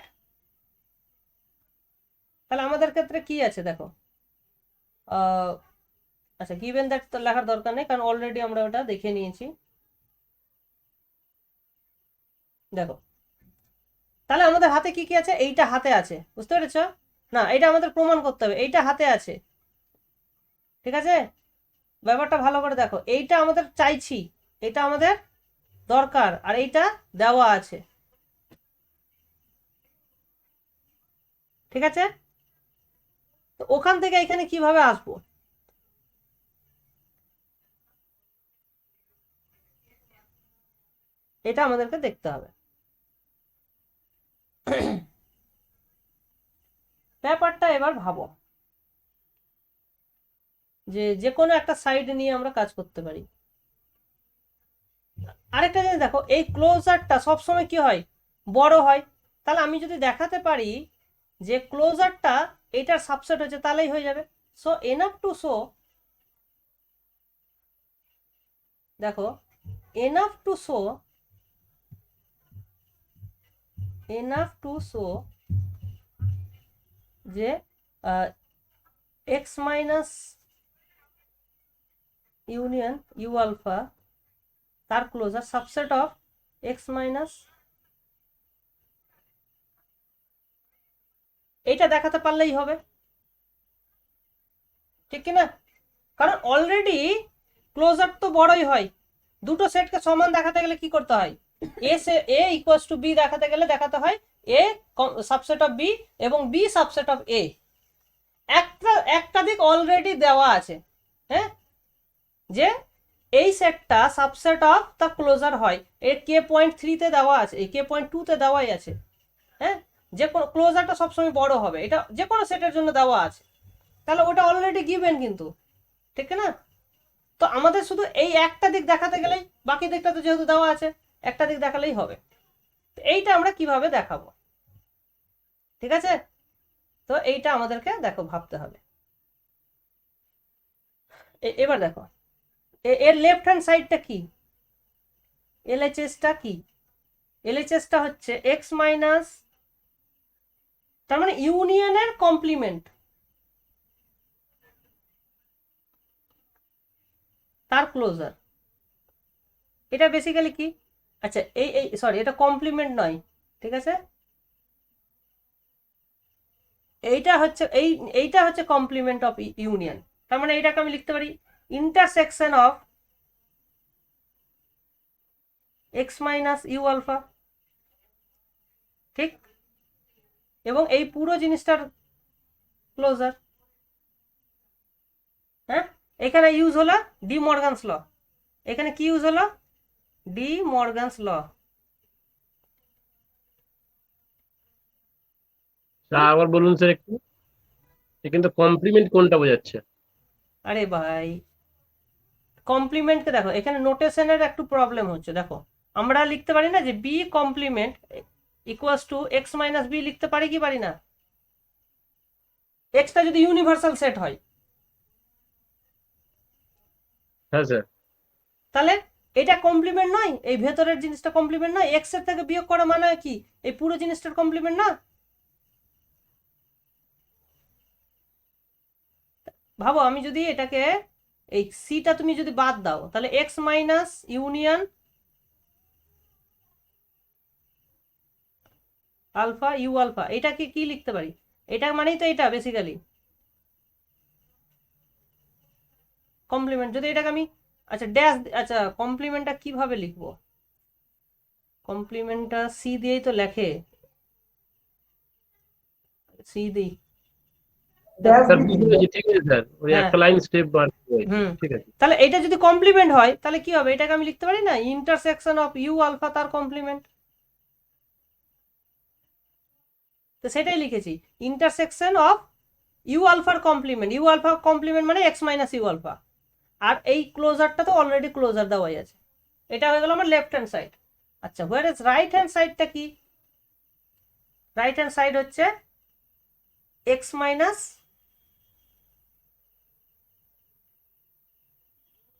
তাহলে আমাদের ক্ষেত্রে কি আছে দেখো, আচ্ছা গিভেন দ্যাট তো লেখার দরকার নেই, কারণ অলরেডি আমরা ওটা দেখে নিয়েছি। দেখো তাহলে আমাদের হাতে কি কি আছে, এইটা হাতে আছে, বুঝতে পেরেছো? না এটা আমাদের প্রমাণ করতে হবে, এইটা হাতে আছে, ঠিক আছে? ব্যাপারটা ভালো করে দেখো, এইটা আমাদের চাইছি, এটা আমাদের দরকার, আর এইটা দেওয়া আছে, ঠিক আছে? তো ওখান থেকে এখানে কিভাবে আসবো, এটা আমাদেরকে দেখতে হবে। ব্যাপারটা এবার ভাবো, যে কোনো একটা সাইড নিয়ে আমরা কাজ করতে পারি। আরেকটা জিনিস দেখো, এই ক্লোজারটা সবসময় কি হয়, বড় হয়, তাহলে আমি যদি দেখাতে পারি যে ক্লোজারটা এটার সাবসেট হচ্ছে, তাহলেই হয়ে যাবে। সো এনাফ টু শো, দেখো এনাফ টু শো যে X minus union U alpha, তার closure subset of X minus এইটা দেখাতে পারলেই হবে, ঠিক কি না? কারণ অলরেডি ক্লোজার তো বড়ই হয়, দুটো সেটকে সমান দেখাতে গেলে কি করতে হয়, এ ইকুয়ালস টু বি দেখাতে গেলে দেখাতে হয় এ সাবসেট অফ বি এবং বি সাবসেট অফ এ। একটা দিক অলরেডি দেওয়া আছে, হ্যাঁ, যে এই সেটটা সাবসেট অফ দ্য ক্লোজার হয়, এর k.3 তে দেওয়া আছে, এই k.2 তে দেওয়াই আছে, হ্যাঁ, যে কোনো ক্লোজারটা সবসময় বড় হবে, এটা যে কোনো সেটের জন্য দেওয়া আছে, তাহলে ওটা অলরেডি গিভেন কিন্তু, ঠিক না? তো আমাদের শুধু এই একটা দিক দেখাতে গেলেই, বাকি দিকটা তো যেহেতু দেওয়া আছে, একটা দিক দেখালেই হবে। তো এইটা আমরা কিভাবে দেখাবো, ঠিক আছে? তো এইটা আমাদেরকে দেখো ভাবতে হবে। এবার দেখো এর লেফট হ্যান্ড সাইডটা কি, এলএচএসটা কি, এলএচএসটা হচ্ছে এক্স মাইনাস, তার মানে ইউনিয়নের কমপ্লিমেন্ট, তার ক্লোজার। এটা বেসিক্যালি কি, আচ্ছা এই এই সরি, এটা কমপ্লিমেন্ট নয়, ঠিক আছে, এইটা হচ্ছে কমপ্লিমেন্ট অফ ইউনিয়ন। তার মানে এটাকে আমি লিখতে পারি intersection of X minus U alpha, ঠিক, এবং এই পুরো জিনিসটার ক্লোজার। হ্যাঁ, এখানে ইউজ হলো ডি মর্গানস ল, এখানে কি ইউজ হলো, ডি মর্গানস ল। আবার বলুন স্যার একটু, কিন্তু কমপ্লিমেন্ট কোনটা বোঝাচ্ছে? আরে ভাই, কমপ্লিমেন্টকে দেখো, এখানে নোটেশনের একটু প্রবলেম হচ্ছে। দেখো আমরা লিখতে পারি না যে B complement equals to X minus B, লিখতে পারি কি পারি না? এক্সটা যদি ইউনিভার্সাল সেট হয়, হ্যাঁ স্যার। তাহলে এটা কমপ্লিমেন্ট নয়, এই ভেতরের জিনিসটা কমপ্লিমেন্ট নয়, এক্স এর থেকে বিয়োগ করা মানে কি এই পুরো জিনিসটার কমপ্লিমেন্ট না? ভাবো আমি যদি এটাকে, এই সিটা তুমি যদি বাদ দাও, তাহলে X minus union alpha U alpha, এটাকে কি লিখতে পারি? এটা মানেই তো এটা বেসিক্যালি কমপ্লিমেন্ট। যদি এটাকে আমি, আচ্ছা ড্যাশ, আচ্ছা কমপ্লিমেন্টটা কিভাবে লিখবো, কমপ্লিমেন্টটা সি দিয়েই তো লেখে, সি দিই, ড্যাশ স্যার দিচ্ছি। বুঝতে পেরেছি, ঠিক আছে স্যার, ওই হ্যাঁ, একটা লাইন স্টেপ বার হয়েছে, হুম, ঠিক আছে। তাহলে এটা যদি কমপ্লিমেন্ট হয় তাহলে কি হবে, এটাকে আমি লিখতে পারি না ইন্টারসেকশন অফ ইউ আলফা তার কমপ্লিমেন্ট। তো সেটাই লিখেছি, ইন্টারসেকশন অফ ইউ আলফার কমপ্লিমেন্ট, ইউ আলফা কমপ্লিমেন্ট মানে এক্স মাইনাস ইউ আলফা, আর এই ক্লোজারটা তো অলরেডি ক্লোজার দেওয়াই আছে। এটা হয়ে গেল আমার লেফট হ্যান্ড সাইড। আচ্ছা হোয়ার ইজ রাইট হ্যান্ড সাইডটা কি, রাইট হ্যান্ড সাইড হচ্ছে এক্স মাইনাস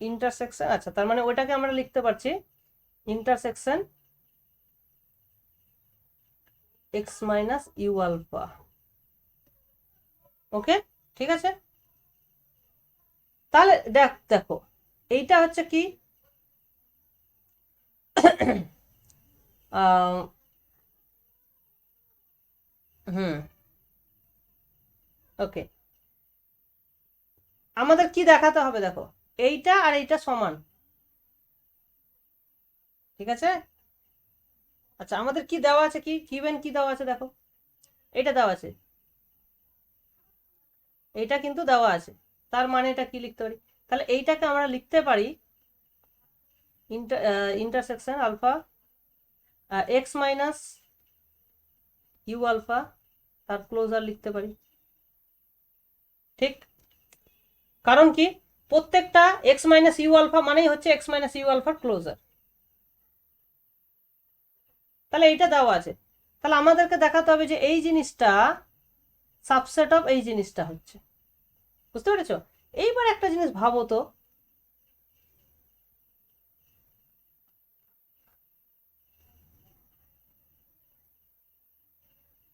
ইন্টারসেকশন, আচ্ছা তার মানে ওইটাকে আমরা লিখতে পারছি intersection X minus U alpha. Okay, ঠিক আছে। তাহলে দেখো এইটা হচ্ছে কি হুম, ওকে, আমাদের কি দেখাতে হবে, দেখো এইটা আর এইটা সমান, ঠিক আছে। আচ্ছা আমাদের কি দেওয়া আছে, কি গিভেন কি দেওয়া আছে, দেখো এটা দেওয়া আছে, এইটা কিন্তু দেওয়া আছে, তার মানে এটা কি লিখতে পারি, তাহলে এইটাকে আমরা লিখতে পারি intersection alpha X minus U alpha তার ক্লোজার লিখতে পারি, ঠিক। কারণ কি, প্রত্যেকটা এক্স মাইনাস ইউ আলফা মানেই হচ্ছে এক্স মাইনাস ইউ আলফার ক্লোজার। তাহলে এইটা দেওয়া আছে, তাহলে আমাদেরকে দেখাতে হবে যে এই জিনিসটা সাবসেট অফ এই জিনিসটা হচ্ছে, বুঝতে পেরেছো? এইবার একটা জিনিস ভাবো তো,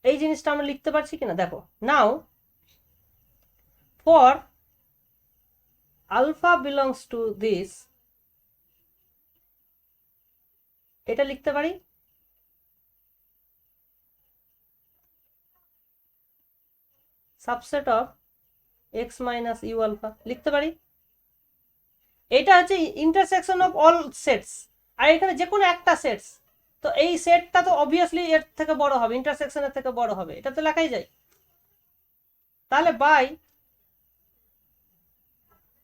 এই জিনিসটা আমরা লিখতে পারছি কিনা দেখো, now for alpha belongs to this, এটা লিখতে পারি subset of X minus U alpha লিখতে পারি। এটা হচ্ছে ইন্টারসেকশন অফ অল সেটস, আর এখানে যে কোনো একটা সেটস, তো এই সেটটা তো অবভিয়াসলি এর থেকে বড় হবে, ইন্টারসেকশনের থেকে বড় হবে, এটা তো লেখাই যায়। তাহলে বাই,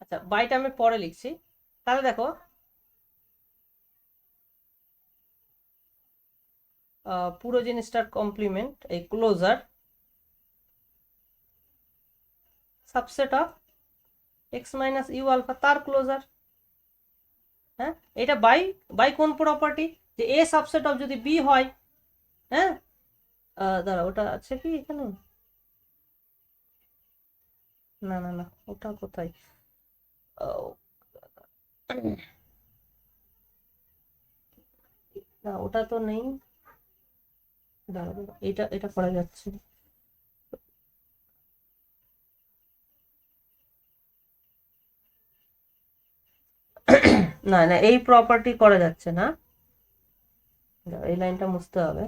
আচ্ছা বাইটা আমি পরে লিখছি। তাহলে দেখো পুরো জিনিসটার কমপ্লিমেন্ট এই closure subset of X minus U alpha তার ক্লোজার। হ্যাঁ, এটা বাই বাই কোন প্রপার্টি, যে এ সাবসেট অফ যদি বি হয়, হ্যাঁ দাঁড়া ওটা আছে কি এখানে, না না না ওটা কোথায়, না ওটা তো নেই, দাঁড়া দাঁড়া, এটা এটা করা যাচ্ছে না, না এই প্রপার্টি করা যাচ্ছে না, এই লাইনটা মুছতে হবে।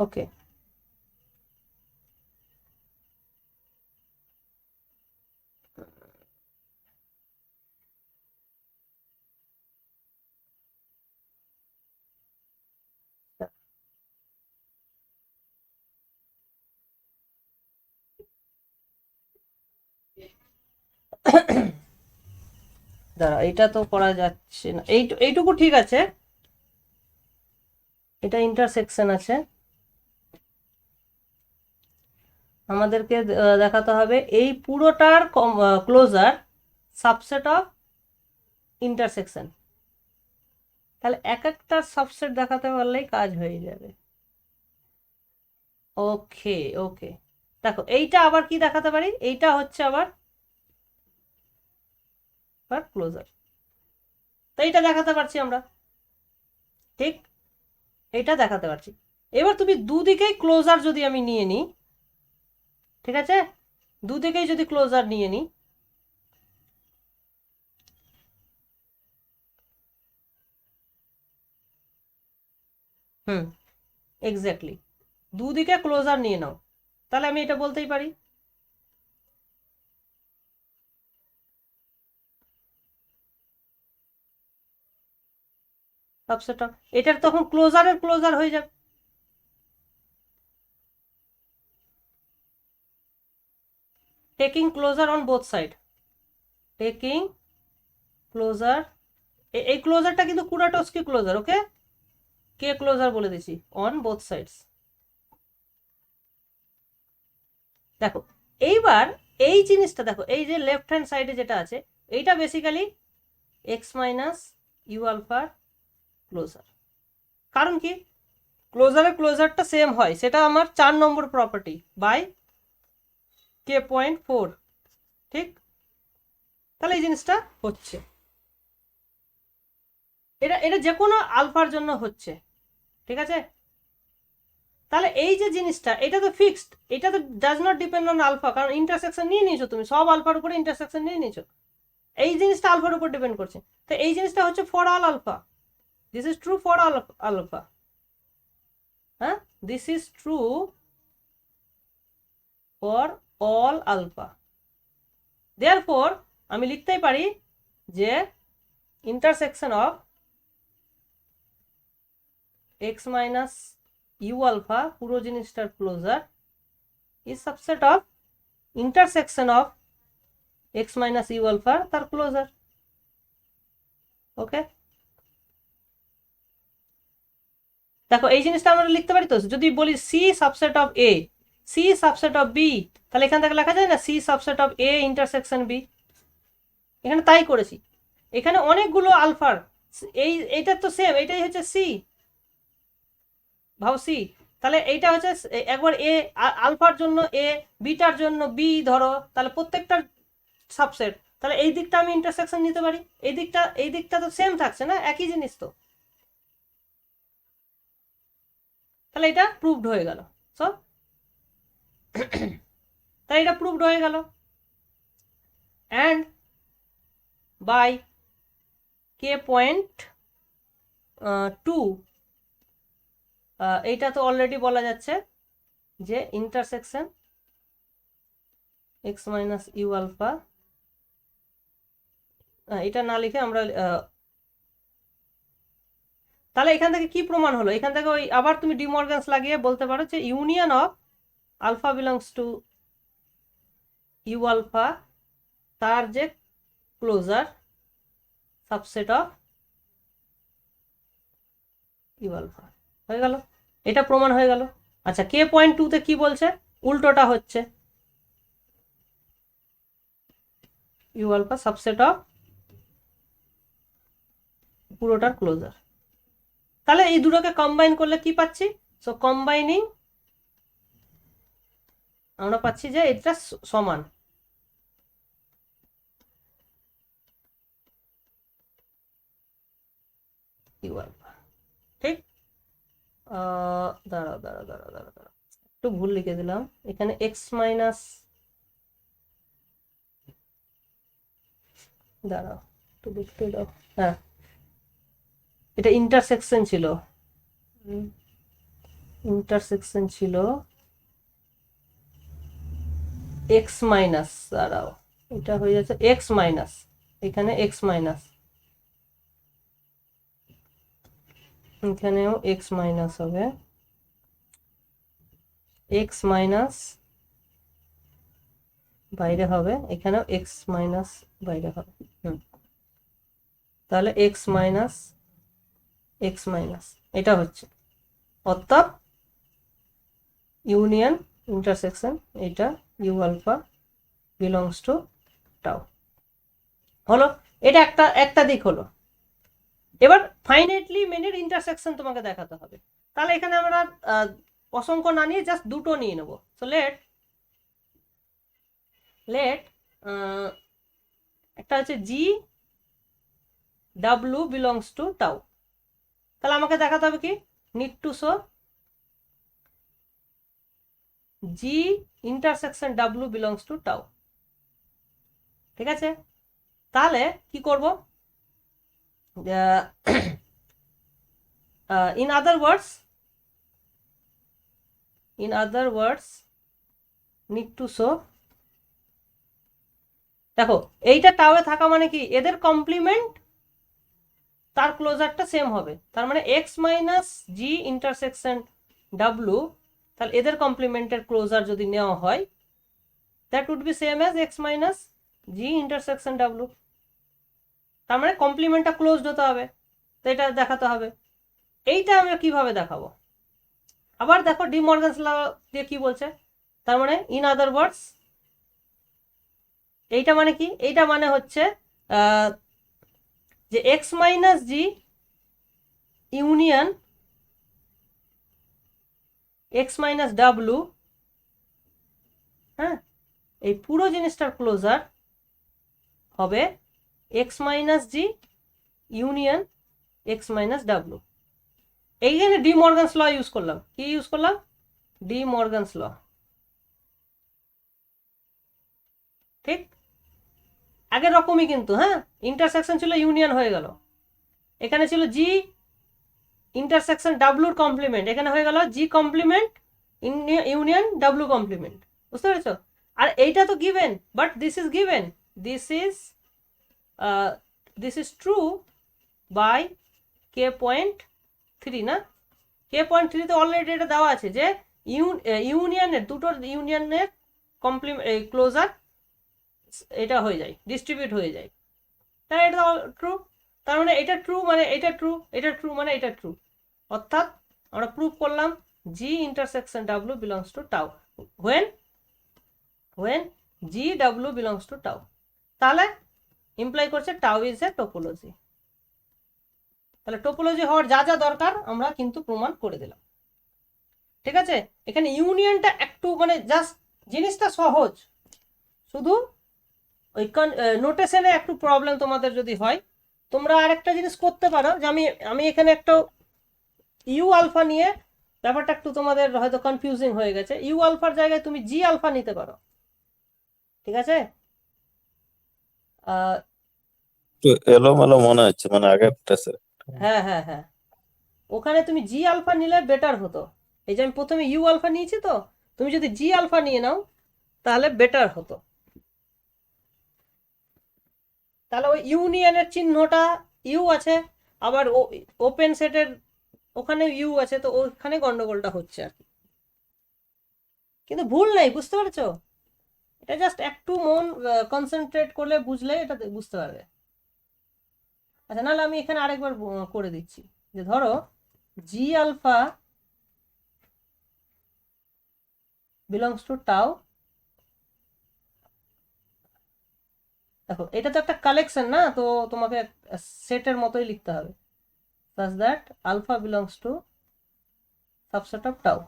ওকে, দাঁড়া এটা তো করা যাচ্ছে না, এইটুকু ঠিক আছে, এটা ইন্টারসেকশন আছে, আমাদেরকে দেখাতে হবে এই পুরোটার ক্লোজার সাবসেট অফ ইন্টারসেকশন। তাহলে এক একটা সাবসেট দেখাতে পারলেই কাজ হয়ে যাবে। ওকে ওকে, দেখো এইটা আবার কি দেখাতে পারি, এইটা হচ্ছে আবার ক্লোজার, তো এইটা দেখাতে পারছি আমরা, ঠিক এইটা দেখাতে পারছি। এবার তুমি দুদিকেই ক্লোজার যদি আমি নিয়ে নিই, ঠিক আছে, দুদিকেই যদি ক্লোজার নিয়ে নিই, হুম এক্স্যাক্টলি, দুদিকে ক্লোজার নিয়ে নাও, তাহলে আমি এটা বলতেই পারি সাবসেট অফ, এটার তখন ক্লোজারের ক্লোজার হয়ে যাবে। Taking closure on both side, taking closure, এই ক্লোজারটা কিন্তু কুরাটোস্কি ক্লোজার, ওকে, কে ক্লোজার বলে দিছি, অন বোথ সাইডস। দেখো এইবার এই জিনিসটা দেখো, এই যে লেফট হ্যান্ড সাইডে যেটা আছে, এইটা বেসিক্যালি এক্স মাইনাস ইউ আলফার ক্লোজার। কারণ কি, ক্লোজারের ক্লোজারটা সেম হয়, সেটা আমার 4 নম্বর প্রপার্টি বাই k.4, ঠিক, তাহলে এই জিনিসটা হচ্ছে, এটা এটা যে কোনো আলফার জন্য হচ্ছে, ঠিক আছে। তাহলে এই যে জিনিসটা এটা তো ফিক্সড, এটা তো does not depend on alpha, কারণ ইন্টারসেকশন নিয়ে নিয়েছো তুমি, সব আলফার উপরে ইন্টারসেকশন নিয়ে নিয়েছো, এই জিনিসটা আলফার উপর ডিপেন্ড করছে, তো এই জিনিসটা হচ্ছে for all alpha, this is true for all alpha, হ্যাঁ this is true for all alpha. Therefore আমি লিখতেই পারি যে intersection of X minus U alpha পুরো জিনিসটার closure is subset of intersection of X minus U alpha তার closure. Okay, দেখো এই জিনিসটা আমরা লিখতে পারি তো, যদি বলি C subset of A, C subset of B, তাহলে এখান থেকে লেখা যায় না C subset of A intersection B, এখানে তাই করেছি, এখানে অনেকগুলো আলফার, এইটা তো সেম, এইটাই হচ্ছে সি, ভাও সি, তাহলে এইটা হচ্ছে একবার এ, আলফার জন্য এ, বিটার জন্য বি ধরো, তাহলে প্রত্যেকটার সাবসেট, তাহলে এই দিকটা আমি ইন্টারসেকশন নিতে পারি, এই দিকটা তো সেম থাকছে না, একই জিনিস তো, তাহলে এটা প্রুভড হয়ে গেল, সো তাই এটা প্রুভড হয়ে গেল। অ্যান্ড বাই কে পয়েন্ট 2, এইটা তো অলরেডি বলা যাচ্ছে যে intersection X minus U alpha, এটা না লিখে আমরা তাহলে এখান থেকে কি প্রমাণ হলো? এখান থেকে ওই আবার তুমি ডিমর্গানস লাগিয়ে বলতে পারো যে union of alpha belongs to U alpha, তার যে closure subset of U alpha হয়ে গেল, এটা প্রমাণ হয়ে গেল। আচ্ছা কে পয়েন্ট 2-তে কি বলছে? উল্টোটা হচ্ছে ইউ আলফা সাবসেট অফ পুরোটার ক্লোজার। তাহলে এই দুটোকে কম্বাইন করলে কি পাচ্ছি? সো কম্বাইনিং আমরা পাচ্ছি যে এটা সমান ইউ আলফা। ঠিক, দাঁড়াও দাঁড়াও দাঁড়াও দাঁড়াও দাঁড়াও, একটু ভুল লিখে দিলাম এখানে, এক্স মাইনাস, দাঁড়াও একটু দেখতে দাও। হ্যাঁ, এটা ইন্টারসেকশন ছিল, ইন্টারসেকশন ছিল এক্স মাইনাস, দাঁড়াও এটা হয়ে যাচ্ছে এক্স মাইনাস, এখানে এক্স মাইনাস, এখানেও এক্স মাইনাস হবে, এক্স মাইনাস বাইরে হবে, এখানেও এক্স মাইনাস বাইরে হবে। তাহলে এক্স মাইনাস এক্স মাইনাস এটা হচ্ছে, অর্থাৎ ইউনিয়ন ইন্টারসেকশন এটা U alpha belongs to tau হলো। এটা একটা দিক হলো। এবার ফাইনাইটলি মেনির ইন্টারসেকশন তোমাকে দেখাতে হবে। তাহলে এখানে আমরা অসংখ্য না নিয়ে জাস্ট দুটো নিয়ে নেবো। সো লেট একটা হচ্ছে জি ডাব্লু বিলংস টু টাউ। তাহলে আমাকে দেখাতে হবে কি, need to show G intersection W belongs to tau. ঠিক আছে, তাহলে কি করব? in other words need to show, দেখো এইটা টাওয়ে থাকা মানে কি, এদের কমপ্লিমেন্ট তার ক্লোজারটা সেম হবে, তার মানে X minus G intersection W, তাহলে এদের কমপ্লিমেন্টের ক্লোজার যদি নেওয়া হয় that would be same as X minus G intersection W, তার মানে কমপ্লিমেন্টটা ক্লোজড হতে হবে, তো এটা দেখাতে হবে। এইটা আমরা কিভাবে দেখাবো? আবার দেখো ডি মর্গানস ল দিয়ে কি বলছে, তার মানে ইন আদার ওয়ার্ডস, এইটা মানে কি, এইটা মানে হচ্ছে যে এক্স মাইনাস জি ইউনিয়ন এক্স মাইনাস ডাব্লু, হ্যাঁ, এই পুরো জিনিসটার ক্লোজার হবে এক্স মাইনাস জি ইউনিয়ন এক্স মাইনাস ডাব্লু। এইখানে ডি মর্গানস ল ইউজ করলাম, কি ইউজ করলাম? ডি মর্গানস ল। ঠিক আগের রকমই কিন্তু, হ্যাঁ, ইন্টারসেকশন ছিল ইউনিয়ন হয়ে গেল, এখানে ছিল জি ইন্টারসেকশন ডাব্লুর কমপ্লিমেন্ট, এখানে হয়ে গেল G complement union W complement. বুঝতে পেরেছো? আর এইটা তো given, but this is given, this is true by K point 3 না, কে পয়েন্ট 3-তে অলরেডি এটা দেওয়া আছে যে ইউনিয়নের দুটো ইউনিয়নের ক্লোজার এটা হয়ে যায়, ডিস্ট্রিবিউট হয়ে যায়, তাই এটা ট্রু। তার মানে এটা ট্রু মানে এটা ট্রু, এটা ট্রু মানে এটা ট্রু, অর্থাৎ আমরা প্রুভ করলাম G intersection W belongs to tau when G W belongs to tau. তাহলে ইমপ্লাই করছে টাউ ইজ এ টোপোলজি। তাহলে টোপোলজি হওয়ার যা যা দরকার আমরা কিন্তু প্রমাণ করে দিলাম। ঠিক আছে, এখানে ইউনিয়নটা একটু মানে জাস্ট জিনিসটা সহজ, শুধু ওই নোটেশনে একটু প্রবলেম তোমাদের যদি হয়, তোমরা আরেকটা জিনিস করতে পারো যে আমি এখানে একটা ইউ আলফা নিয়ে ব্যাপারটা একটু তোমাদের হয়তো কনফিউজিং হয়ে গেছে, ইউ আলফার জায়গায় তুমি জি আলফা নিতে পারো। ঠিক আছে, একটু এলোমেলো মনে হচ্ছে, মানে আগেরটা স্যার। হ্যাঁ হ্যাঁ হ্যাঁ, ওখানে তুমি জি আলফা নিলে বেটার হতো। এই যে আমি প্রথমে ইউ আলফা নিয়েছি, তো তুমি যদি জি আলফা নিয়ে নাও তাহলে বেটার হতো। তাহলে ওই ইউনিয়নের চিহ্নটা ইউ আছে, আবার ওপেন সেটের ওখানে ইউ আছে, তো ওখানে গন্ডগোলটা হচ্ছে আর কি। কিন্তু ভুল নেই, বুঝতে পারছো? এটা জাস্ট একটু মন কনসেন্ট্রেট করলে বুঝলে এটা বুঝতে পারবে। আচ্ছা, নাহলে আমি এখানে আরেকবার করে দিচ্ছি, যে ধরো জি আলফা বিলংস টু টাউ। দেখো এটা তো একটা কালেকশন না, তো তোমাকে সেটের মতোই লিখতে হবে, such that alpha belongs to subset of tau।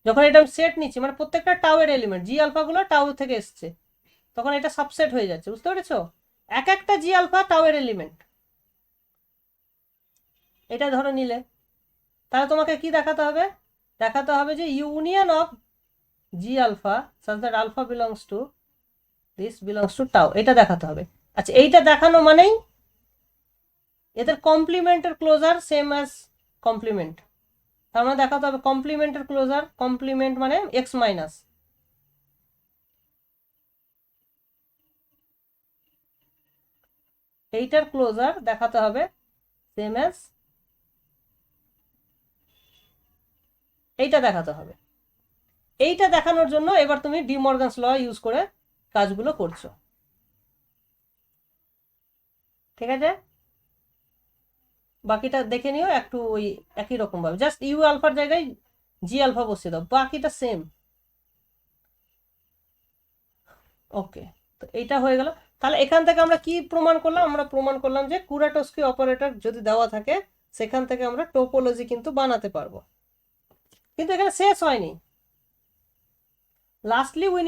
যখন এটা আমি সেট নিচ্ছি, মানে প্রত্যেকটা টাউ এর এলিমেন্ট, জি আলফা গুলো টাউ থেকে এসছে, তখন এটা সাবসেট হয়ে যাচ্ছে, বুঝতে পেরেছো? এক একটা জি আলফা টাউ এর এলিমেন্ট, এটা ধরো নিলে, তাহলে তোমাকে কি দেখাতে হবে? দেখাতে হবে যে union of G alpha such that alpha belongs to this belongs to tau, এটা দেখাতে হবে। আচ্ছা, এইটা দেখানো মানেই এদের কমপ্লিমেন্টের ক্লোজার সেম অ্যাজ কমপ্লিমেন্ট, তার মানে দেখাতে হবে কমপ্লিমেন্টের ক্লোজার, কমপ্লিমেন্ট মানে এক্স মাইনাস, এইটার ক্লোজার দেখাতে হবে সেম অ্যাজ এইটা দেখাতে হবে। এইটা দেখানোর জন্য এবার তুমি ডি মর্গানস ল ইউজ করে কাজগুলো করছো, ঠিক আছে? বাকিটা দেখে নিও একটু ওই একই রকম ভাবে, জাস্ট ইউ আলফার জায়গায় জি আলফা বসিয়ে দাও, বাকিটা সেম। ওকে, তো এইটা হয়ে গেল। তাহলে এখান থেকে আমরা কি প্রমাণ করলাম? আমরা প্রমাণ করলাম যে কুরাটোস্কি অপারেটর যদি দেওয়া থাকে সেখান থেকে আমরা টোপোলজি কিন্তু বানাতে পারবো। কিন্তু এখানে শেষ হয়নি, lastly we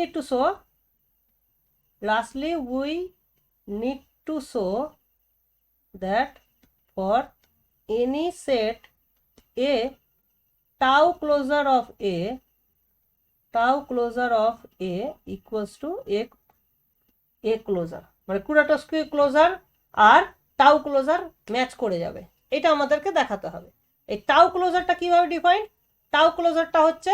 need to show that for any set A, tau closure of A equals to A closure, মানে কুরাটোস্কি ক্লোজার আর টাউ ক্লোজার ম্যাচ করে যাবে, এটা আমাদেরকে দেখাতে হবে। এই টাউ ক্লোজারটা কিভাবে ডিফাইন? টাউ ক্লোজারটা হচ্ছে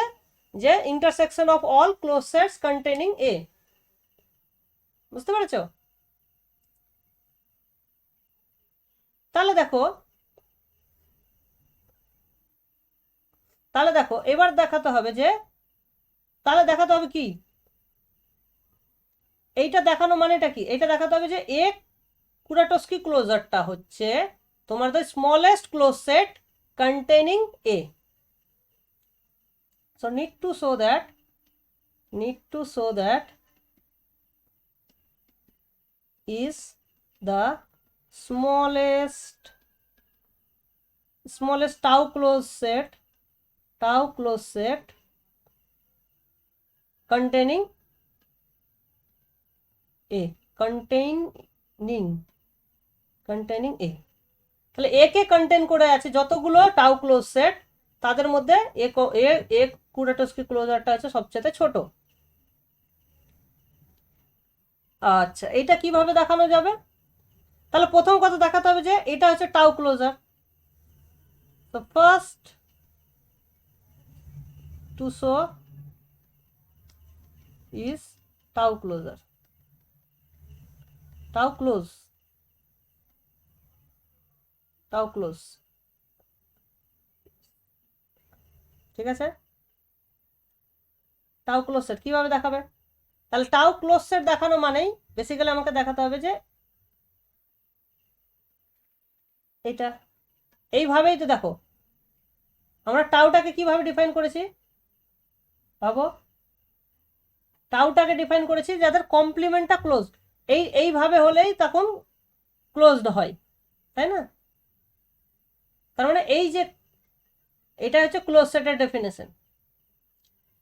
যে intersection of all close sets containing A, বুঝতে পেরেছো? তাহলে দেখো এবার দেখাতে হবে যে, তাহলে দেখাতে হবে কি, এইটা দেখানো মানেটা কি? এটা দেখাতে হবে যে এ কুরাটোস্কি ক্লোজারটা হচ্ছে তোমার the smallest close set containing A. So need to show that is the smallest tau close set containing A, containing A, তাহলে এ কে কন্টেইন করে আছে যতগুলো টাউ ক্লোজ সেট, তাদের মধ্যে এ কুরাটোস্কি ক্লোজারটা হচ্ছে সবচেয়ে ছোট। আচ্ছা, এটা কিভাবে দেখানো যাবে? তাহলে প্রথম কথা দেখাতে হবে যে এটা হচ্ছে টাউ ক্লোজার, তো first to show is tau closure, tau close, ঠিক আছে? টাউ ক্লোজ সেট কিভাবে দেখাবে? তাহলে টাউ ক্লোজ সেট দেখানো মানেই বেসিক্যালি আমাকে দেখাতে হবে যে এটা এইভাবেই, তো দেখো আমরা টাউটাকে কিভাবে ডিফাইন করেছি, ভাবো, টাউটাকে ডিফাইন করেছি যাদের কমপ্লিমেন্টটা ক্লোজড, এইভাবে হলেই তখন ক্লোজড হয়, তাই না? তার মানে এই যে এটা হচ্ছে ক্লোজ সেটের ডেফিনেশন,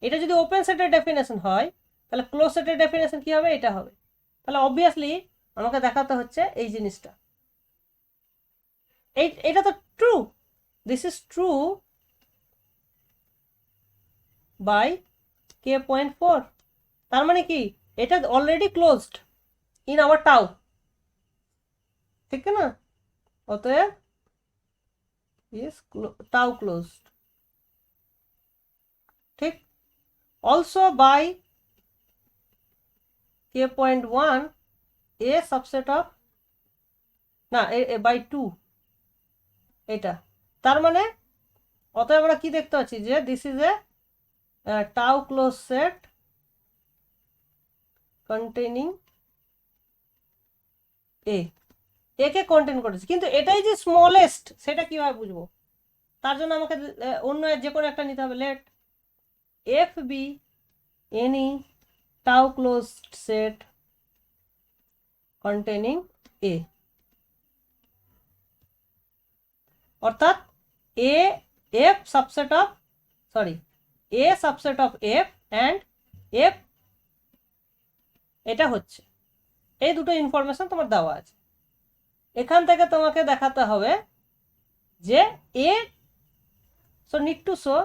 এটা যদি ওপেন সেটের ডেফিনেশন হয় তাহলে ক্লোজ সেটের ডেফিনেশন কি হবে? এটা হবে। তাহলে অবভিয়াসলি আমাকে দেখাতে হচ্ছে এই জিনিসটা, এটা তো true, this is true by k.4, তার মানে কি এটা already closed in our tau, ঠিক না? অতএব ইজ টাউ ক্লোজড, ঠিক। Also by k.1 a subset of, না বাই 2 এটা, তার মানে অতএব আমরা কি দেখতে পাচ্ছি যে this is a tau closed set containing A, একে কন্টেইন করেছে, কিন্তু এটাই যে স্মলেস্ট সেটা কিভাবে বুঝবো? তার জন্য আমাকে অন্য যে কোনো একটা নিতে হবে। Let F be any tau closed set containing A, অর্থাৎ A F subset of, sorry, A subset of F and F, এটা হচ্ছে, এই দুটো ইনফরমেশন তোমার দেওয়া আছে। এখান থেকে তোমাকে দেখাতে হবে যে A, so need to show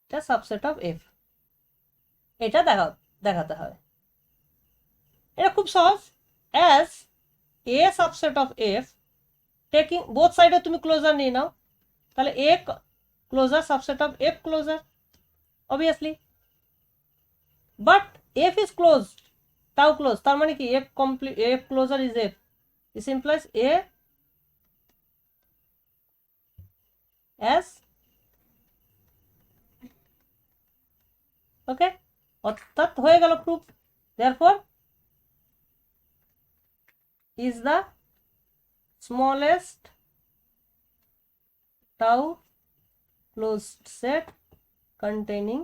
এটা সাবসেট অফ এফ, এটা দেখাতে হবে। এটা খুব সহজ, as A subset of F taking both সাইডে তুমি ক্লোজার নিয়ে নাও, তাহলে A closure subset of F closure obviously, but F is closed, tau closed, তার মানে কি F complete, F closure is F, this implies A as, okay, অর্থাৎ হয়ে গেল proof. Therefore is the smallest tau closed set containing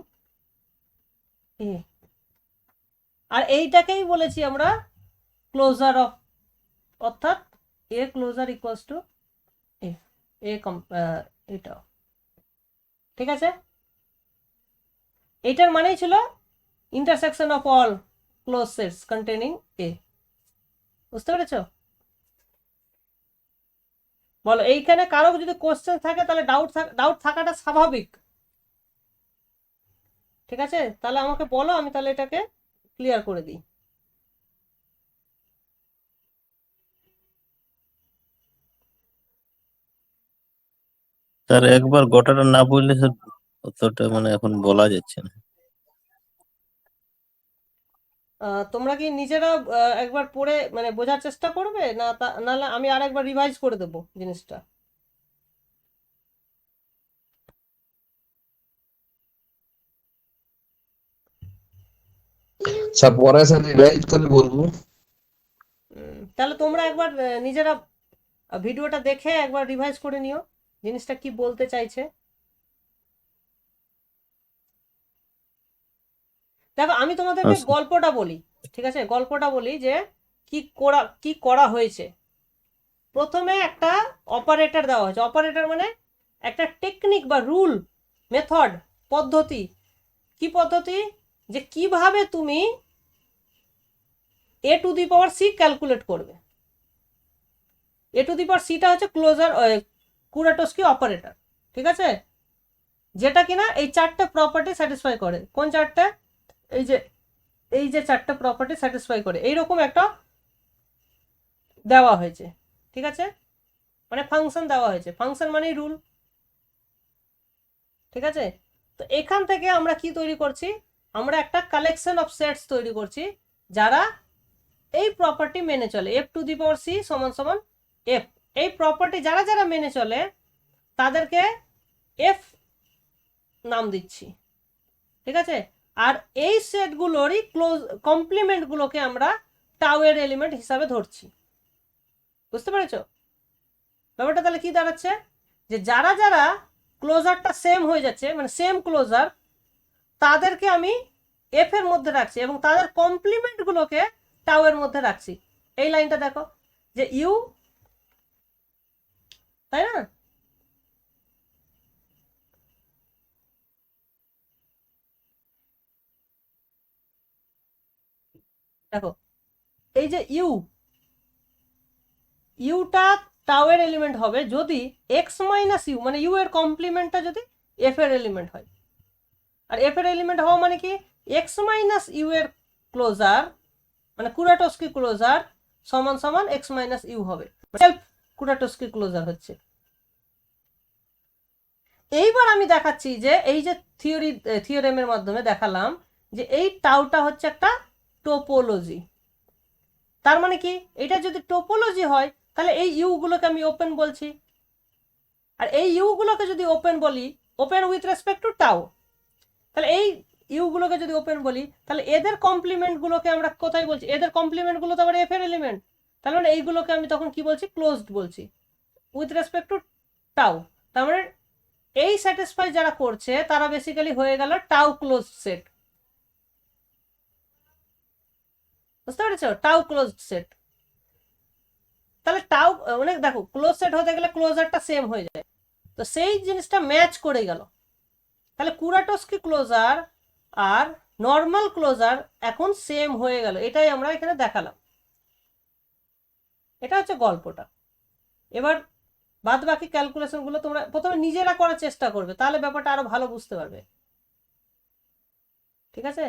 A, আর এইটাকেই বলেছি আমরা ক্লোজার অফ, অর্থাৎ A closure equals to A, এটা, ঠিক আছে। এটার মানেই ছিল intersection of all close sets containing A, বুঝতে পেরেছ? বলো, এইখানে কারো যদি কোশ্চেন থাকে তাহলে ডাউট থাকাটা স্বাভাবিক, ঠিক আছে? তাহলে আমাকে বলো, আমি তাহলে এটাকে ক্লিয়ার করে দিই। স্যার একবার গোটাটা না বললে স্যার অতটা মানে এখন বলা যাচ্ছে না। তোমরা কি নিজেরা একবার পড়ে মানে বোঝার চেষ্টা করবে, না নাহলে আমি আরেকবার রিভাইজ করে দেবো জিনিসটা? স্যার পরে স্যার রিভাইজ করে বলবো। তাহলে তোমরা একবার নিজেরা ভিডিওটা দেখে একবার রিভাইজ করে নিও জিনিসটা কি বলতে চাইছে। দেখো, আমি তোমাদেরকে আচ্ছা। গল্পটা বলি, ঠিক আছে? গল্পটা বলি যে কি করা হয়েছে। প্রথমে একটা অপারেটর দেওয়া হয়েছে, অপারেটর মানে একটা টেকনিক বা রুল, মেথড, পদ্ধতি। কি পদ্ধতি? যে কিভাবে তুমি a two the power c calculate করবে। a টু দি পাওয়ার cটা হচ্ছে ক্লোজার কুরাটোস্কি অপারেটর, ঠিক আছে? যেটা কিনা এই চারটে প্রপার্টি স্যাটিসফাই করে। কোন চারটে? এই যে চারটে প্রপার্টি স্যাটিসফাই করে, এইরকম একটা দেওয়া হয়েছে, ঠিক আছে? মানে ফাংশন দেওয়া হয়েছে, ফাংশন মানেই রুল, ঠিক আছে? তো এখান থেকে আমরা কি তৈরি করছি? আমরা একটা কালেকশন অফ সেটস তৈরি করছি যারা এই প্রপার্টি মেনে চলে, F to the power C সমান সমান এফ। এই প্রপার্টি যারা যারা মেনে চলে তাদেরকে এফ নাম দিচ্ছি, ঠিক আছে? আর এই সেটগুলোরই কমপ্লিমেন্টগুলোকে আমরা টাউয়ের এলিমেন্ট হিসাবে ধরছি, বুঝতে পেরেছ ব্যাপারটা? তাহলে কি দাঁড়াচ্ছে যে যারা যারা ক্লোজারটা সেম হয়ে যাচ্ছে, মানে সেম ক্লোজার, তাদেরকে আমি এফ এর মধ্যে রাখছি এবং তাদের কমপ্লিমেন্টগুলোকে টাউ এর মধ্যে রাখছি। এই লাইনটা দেখো যে ইউ, তাই না? দেখো এই যে ইউটা টাউ এর এলিমেন্ট হবে যদি এক্স মাইনাস ইউ, মানে ইউ এর কমপ্লিমেন্টটা যদি এফ এর এলিমেন্ট হয়। আর এফ এর এলিমেন্ট হওয়া মানে কি? এক্স মাইনাস ইউ এর ক্লোজার মানে কুরাটোস্কি ক্লোজার সমান সমান এক্স মাইনাস ইউ হবে, সেলফ কুরাটোস্কি ক্লোজার হচ্ছে। এইবার আমি দেখাচ্ছি যে এই যে থিওরেমের মাধ্যমে দেখালাম যে এই টাউটা হচ্ছে একটা টোপোলজি। তার মানে কি, এটা যদি টোপোলজি হয় তাহলে এই ইউ গুলোকে আমি ওপেন বলছি, আর এই ইউ গুলোকে যদি ওপেন বলি, open with respect to tau, তাহলে এই ইউ গুলোকে যদি ওপেন বলি তাহলে এদের কমপ্লিমেন্ট গুলোকে আমরা কোথায় বলছি, এদের কমপ্লিমেন্ট গুলো তো আবার এফ এর এলিমেন্ট, তাহলে মানে এইগুলোকে আমি তখন কি বলছি, ক্লোজড বলছি উইথ রেসপেক্ট টু টাউ। তার মানে এই স্যাটিসফাই যারা করছে তারা বেসিক্যালি হয়ে গেল টাউ ক্লোজ সেট, বুঝতে পেরেছো, টাউ ক্লোজ সেট। তাহলে টাউ মানে দেখো ক্লোজ সেট হতে গেলে ক্লোজারটা সেম হয়ে যায়, তো সেই জিনিসটা ম্যাচ করে গেল। তাহলে কুরাটোস্কি ক্লোজার আর নর্মাল ক্লোজার এখন সেম হয়ে গেল, এটাই আমরা এখানে দেখালাম। এটা হচ্ছে গল্পটা। এবার বাদ বাকি ক্যালকুলেশন গুলো তোমরা প্রথমে নিজেরা করার চেষ্টা করবে, তাহলে ব্যাপারটা আরো ভালো বুঝতে পারবে। ঠিক আছে,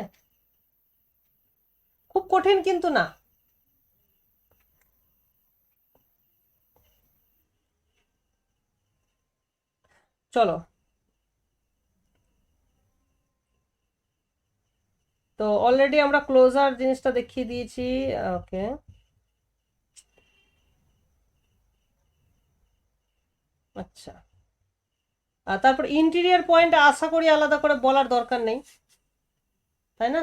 খুব কঠিন কিন্তু না। চলো, তো অলরেডি আমরা ক্লোজার জিনিসটা দেখিয়ে দিয়েছি। ওকে, আচ্ছা, আর তারপর ইন্টেরিয়র পয়েন্ট আশা করি আলাদা করে বলার দরকার নেই, তাই না?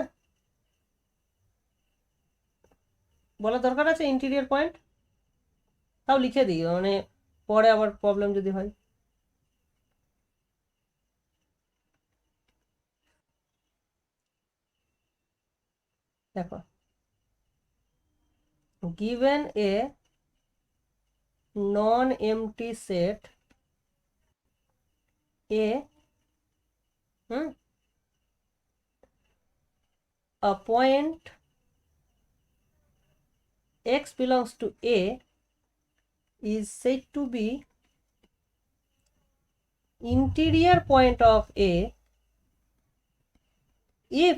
বলার দরকার আছে ইন্টেরিয়র পয়েন্ট? তাও লিখে দিই, মানে পরে আবার প্রবলেম যদি হয়। দেখো, given a non-empty set A, a point x belongs to A is said to be interior point of A if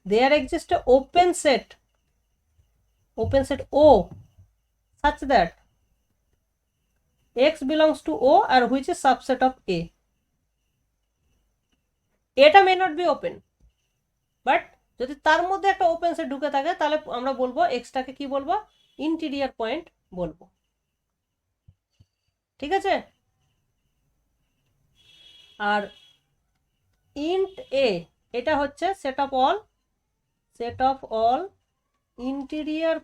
there exists a open set O such that x belongs to O and which is subset of A. এটা may not be open, but যদি তার মধ্যে একটা open set ঢুকে থাকে তাহলে আমরা বলবো এক্সটাকে কি বলবো, ইন্টেরিয়র পয়েন্ট বলবো। ঠিক আছে, আর ইন্ট এ এটা হচ্ছে set of all interior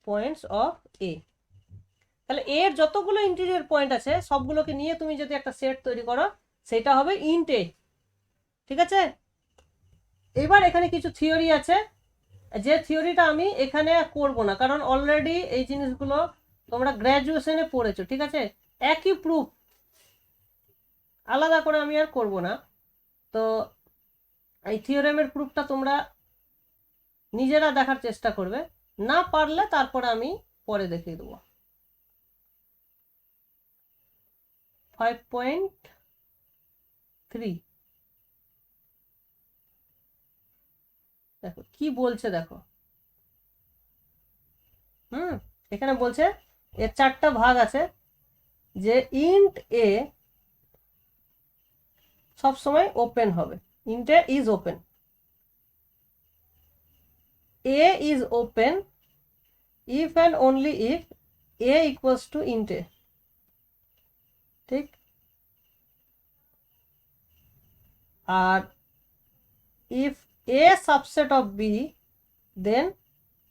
points of A. তাহলে এর যতগুলো ইন্টেরিয়র পয়েন্ট আছে সবগুলোকে নিয়ে তুমি যদি একটা সেট তৈরি করো সেটা হবে ইন্ট এ। ঠিক আছে, এবার এখানে কিছু থিওরি আছে, যে থিওরিটা আমি এখানে করব না, কারণ অলরেডি এই জিনিসগুলো তোমরা গ্র্যাজুয়েশনে পড়েছো। ঠিক আছে, একই প্রুফ, আলাদা করে আমি আর করব না। তো এই থিওরেমের প্রুফটা তোমরা নিজেরা দেখার চেষ্টা করবে, না পারলে তারপরে আমি পরে দেখিয়ে দেবো। 5.3 দেখো কি বলছে, দেখো এখানে বলছে এর 4টা ভাগ আছে, যে ইন্ট এ সব সময় ওপেন হবে, int A is open, A is open if and only if A equals to int A. ঠিক, আর if A subset of B then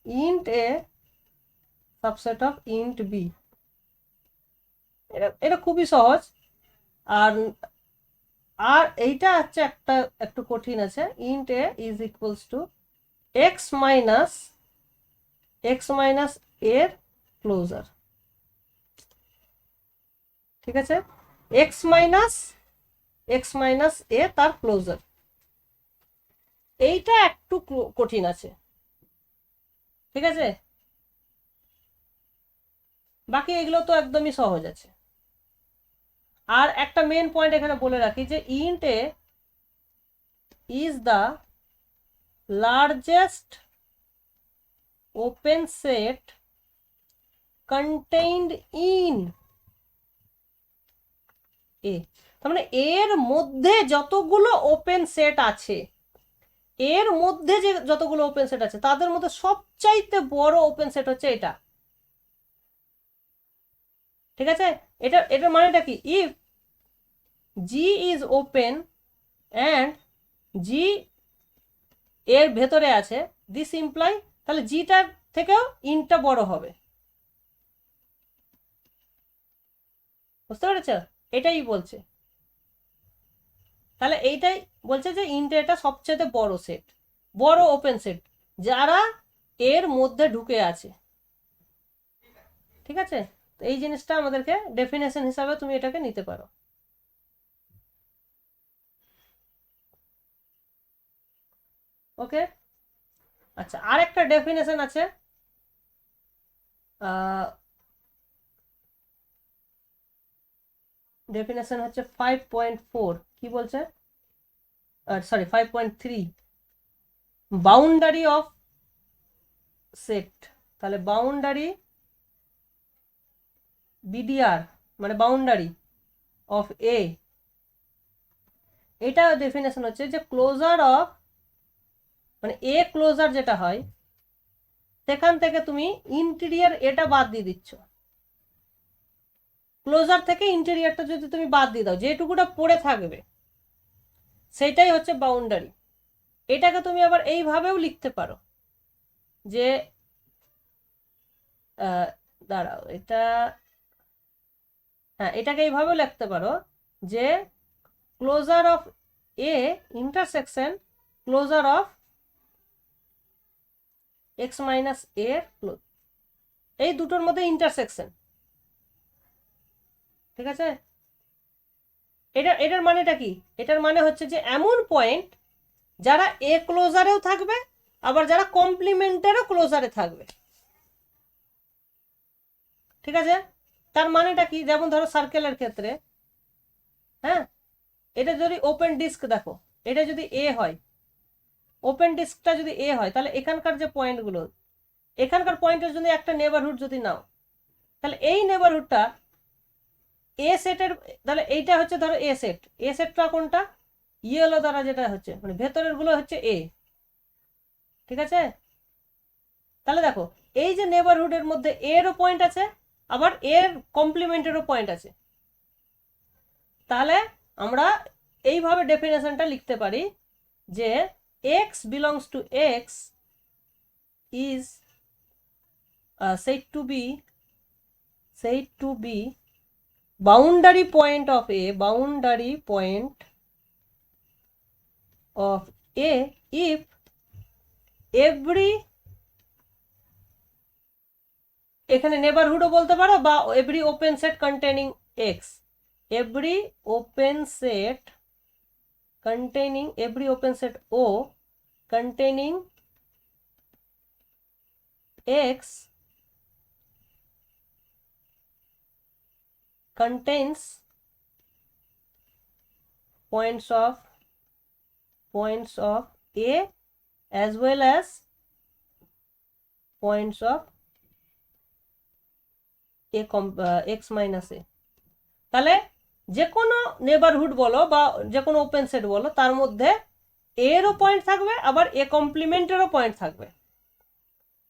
int A subset of int B। এটা খুবই সহজ। আর এইটা হচ্ছে একটু কঠিন আছে, int A is equals to x minus এর ক্লোজার। ঠিক আছে, x minus A তার ক্লোজার, এইটা একটু কঠিন আছে। ঠিক আছে, বাকি এগুলো তো একদমই সহজ আছে। আর একটা মেন পয়েন্ট এখানে বলে রাখি যে int A is the largest open set contained in a, তার মানে এর মধ্যে যতগুলো ওপেন সেট আছে, এর মধ্যে যে যতগুলো ওপেন সেট আছে তাদের মধ্যে সবচাইতে বড় ওপেন সেট হচ্ছে এটা। ঠিক আছে, এটার মানেটা কি? If G is open and G এর ভেতরে আছে, দিস ইমপ্লাই, তাহলে জিটার থেকেও ইনটা বড় হবে। বুঝতে পেরেছ? এটাই বলছে। তাহলে এইটাই বলছে যে ইনটা এটা সবচেয়ে বড় সেট, বড় ওপেন সেট যারা এর মধ্যে ঢুকে আছে। ঠিক আছে, তো এই জিনিসটা আমাদেরকে ডেফিনেশন হিসাবে তুমি এটাকে নিতে পারো। ওকে, আচ্ছা, আর একটা ডেফিনেশন আছে, ডেফিনেশন হচ্ছে 5.4। কি বলছে? Sorry 5.3, boundary of set. তাহলে বাউন্ডারি বিডিআর মানে বাউন্ডারি অফ এ, এটা ডেফিনেশন হচ্ছে যে ক্লোজার অফ, মানে এ ক্লোজার যেটা হয় সেখান থেকে তুমি ইন্টেরিয়র এটা বাদ দিয়ে দিচ্ছ। ক্লোজার থেকে ইন্টেরিয়রটা যদি তুমি বাদ দিয়ে দাও, যেটুকুটা পড়ে থাকবে সেটাই হচ্ছে বাউন্ডারি। এটাকে তুমি আবার এইভাবেও লিখতে পারো যে দাঁড়াও, এটা, হ্যাঁ, এটাকে এইভাবেও লিখতে পারো যে closure of A intersection closure of X minus A, এই দুটোর মধ্যে ইন্টারসেকশন। ঠিক আছে, এটার মানেটা কি? এটার মানে হচ্ছে যে এমন পয়েন্ট যারা এ ক্লোজারেও থাকবে, আবার যারা কমপ্লিমেন্টেরও ক্লোজারে থাকবে। ঠিক আছে, তার মানেটা কি? যেমন ধরো সার্কেলের ক্ষেত্রে, হ্যাঁ, এটা যদি ওপেন ডিস্ক দেখো, এটা যদি এ হয়, ওপেন ডিস্কটা যদি এ হয়, তাহলে এখানকার যে পয়েন্টগুলো, এখানকার পয়েন্টের জন্য একটা নেবারহুড যদি নাও, তাহলে এই নেবারহুডটা এ সেটের, তাহলে এইটা হচ্ছে ধরো এ সেট, এ সেটটা কোনটা? ইয়েলো দ্বারা যেটা হচ্ছে, মানে ভেতরের গুলো হচ্ছে এ। ঠিক আছে, তাহলে দেখো এই যে নেবারহুডের মধ্যে এরও পয়েন্ট আছে, আবার এর কমপ্লিমেন্টেরও পয়েন্ট আছে। তাহলে আমরা এইভাবে ডেফিনেশনটা লিখতে পারি যে x belongs to x is said to be boundary point of a, boundary point of a if every, এখানে নেবারহুডও বলতে পারো বা every open set containing x, every open set containing, every open set O containing x contains points of A as well as points of a x minus a। তাহলে যে কোনো neighbourhood বলো বা যে কোনো ওপেন সেট বলো, তার মধ্যে এরও পয়েন্ট থাকবে, আবার এ কমপ্লিমেন্টেরও পয়েন্ট থাকবে,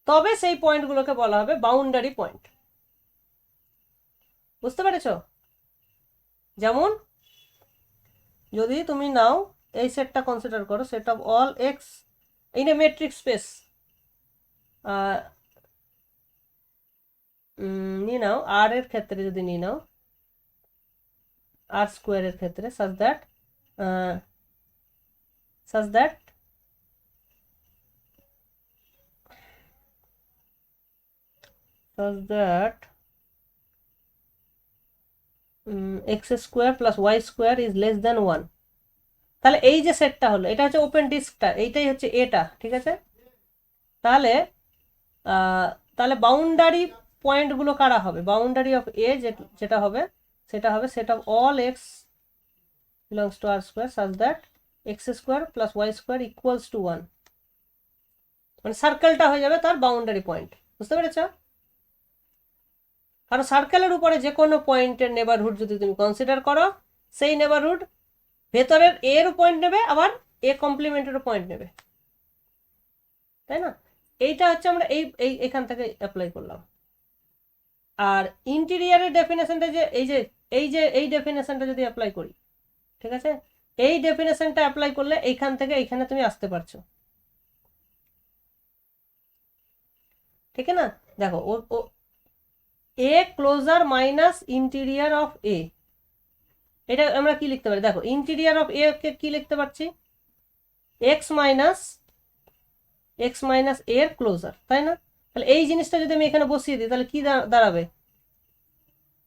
তবে সেই পয়েন্টগুলোকে বলা হবে বাউন্ডারি পয়েন্ট। বুঝতে পেরেছ? যেমন যদি তুমি নাও এই সেটটা কনসিডার করো, set of all x in a metric space, নিয়ে নাও আর এর ক্ষেত্রে, যদি নিয়ে নাও আর স্কোয়ারের ক্ষেত্রে, such that x square plus y square is less than 1। তাহলে এই যে সেটটা হলো, এটা হচ্ছে ওপেন ডিস্কটা, এইটাই হচ্ছে এটা। ঠিক আছে, তাহলে তাহলে বাউন্ডারি পয়েন্টগুলো কারা হবে? বাউন্ডারি অফ এ যেটা হবে সেটা হবে set of all x belongs to r square such that x square plus y square equals to 1। মানে সার্কেলটা হয়ে যাবে তার বাউন্ডারি পয়েন্ট, বুঝতে পেরেছ? কারণ সার্কেলের উপরে যে কোনো পয়েন্টের নেবারহুড যদি তুমি কনসিডার করো, সেই নেবারহুড ভেতরের এর পয়েন্ট নেবে, আবার এ কমপ্লিমেন্টেরও পয়েন্ট নেবে, তাই না? এইটা হচ্ছে আমরা এখান থেকে অ্যাপ্লাই করলাম। আর ইন্টেরিয়ারের ডেফিনেশনটা এই ডেফিনেশনটা যদি অ্যাপ্লাই করি, ঠিক আছে, এই ডেফিনেশনটা অ্যাপ্লাই করলে এইখান থেকে এইখানে তুমি আসতে পারছো, ঠিক আছে না? দেখো ও এ ক্লোজার মাইনাস ইন্টেরিয়ার অফ এ, এটা আমরা কি লিখতে পারি? দেখো ইন্টেরিয়ার অফ এ কে কি লিখতে পারছি? এক্স মাইনাস এর ক্লোজার, তাই না? তাহলে এই জিনিসটা যদি আমি এখানে বসিয়ে দিই তাহলে কি দাঁড়াবে?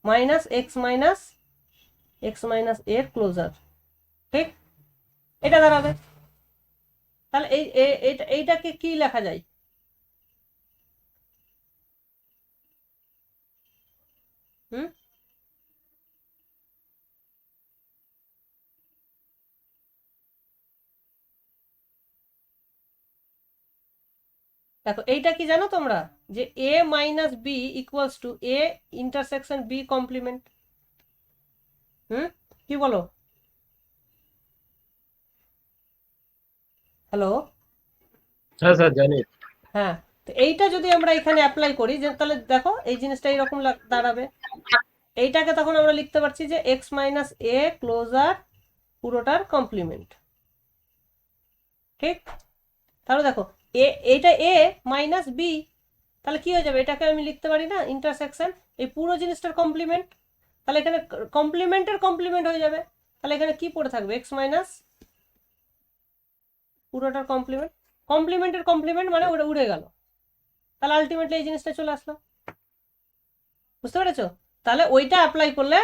মাইনাস এক্স মাইনাস এর ক্লোজার, ঠিক? এটা দাঁড়াবে। তাহলে এইটাকে কি লেখা যায়? হুম, দেখো এইটা কি জানো তোমরা, যে A minus B equals to A intersection B complement. কি বলো? হ্যালো? হ্যাঁ স্যার জানি। হ্যাঁ, তো এইটা যদি আমরা এখানে অ্যাপ্লাই করি, যে তাহলে দেখো এই জিনিসটা এইরকম দাঁড়াবে। এইটাকে তখন আমরা লিখতে পারছি যে এক্স মাইনাস এ ক্লোজার পুরোটার কমপ্লিমেন্ট, ঠিক? তাহলে দেখো এইটা এ মাইনাস বি, তাহলে কি হয়ে যাবে? এটাকে আমি লিখতে পারি না ইন্টারসেকশন এই পুরো জিনিসটার কমপ্লিমেন্ট। তাহলে এখানে কমপ্লিমেন্টের কমপ্লিমেন্ট হয়ে যাবে। তাহলে এখানে কি পড়ে থাকবে? এক্স মাইনাস পুরোটার কমপ্লিমেন্ট, কমপ্লিমেন্টের কমপ্লিমেন্ট মানে ওটা উড়ে গেল। তাহলে আলটিমেটলি এই জিনিসটা চলে আসলো, বুঝতে পেরেছো? তাহলে ওইটা অ্যাপ্লাই করলে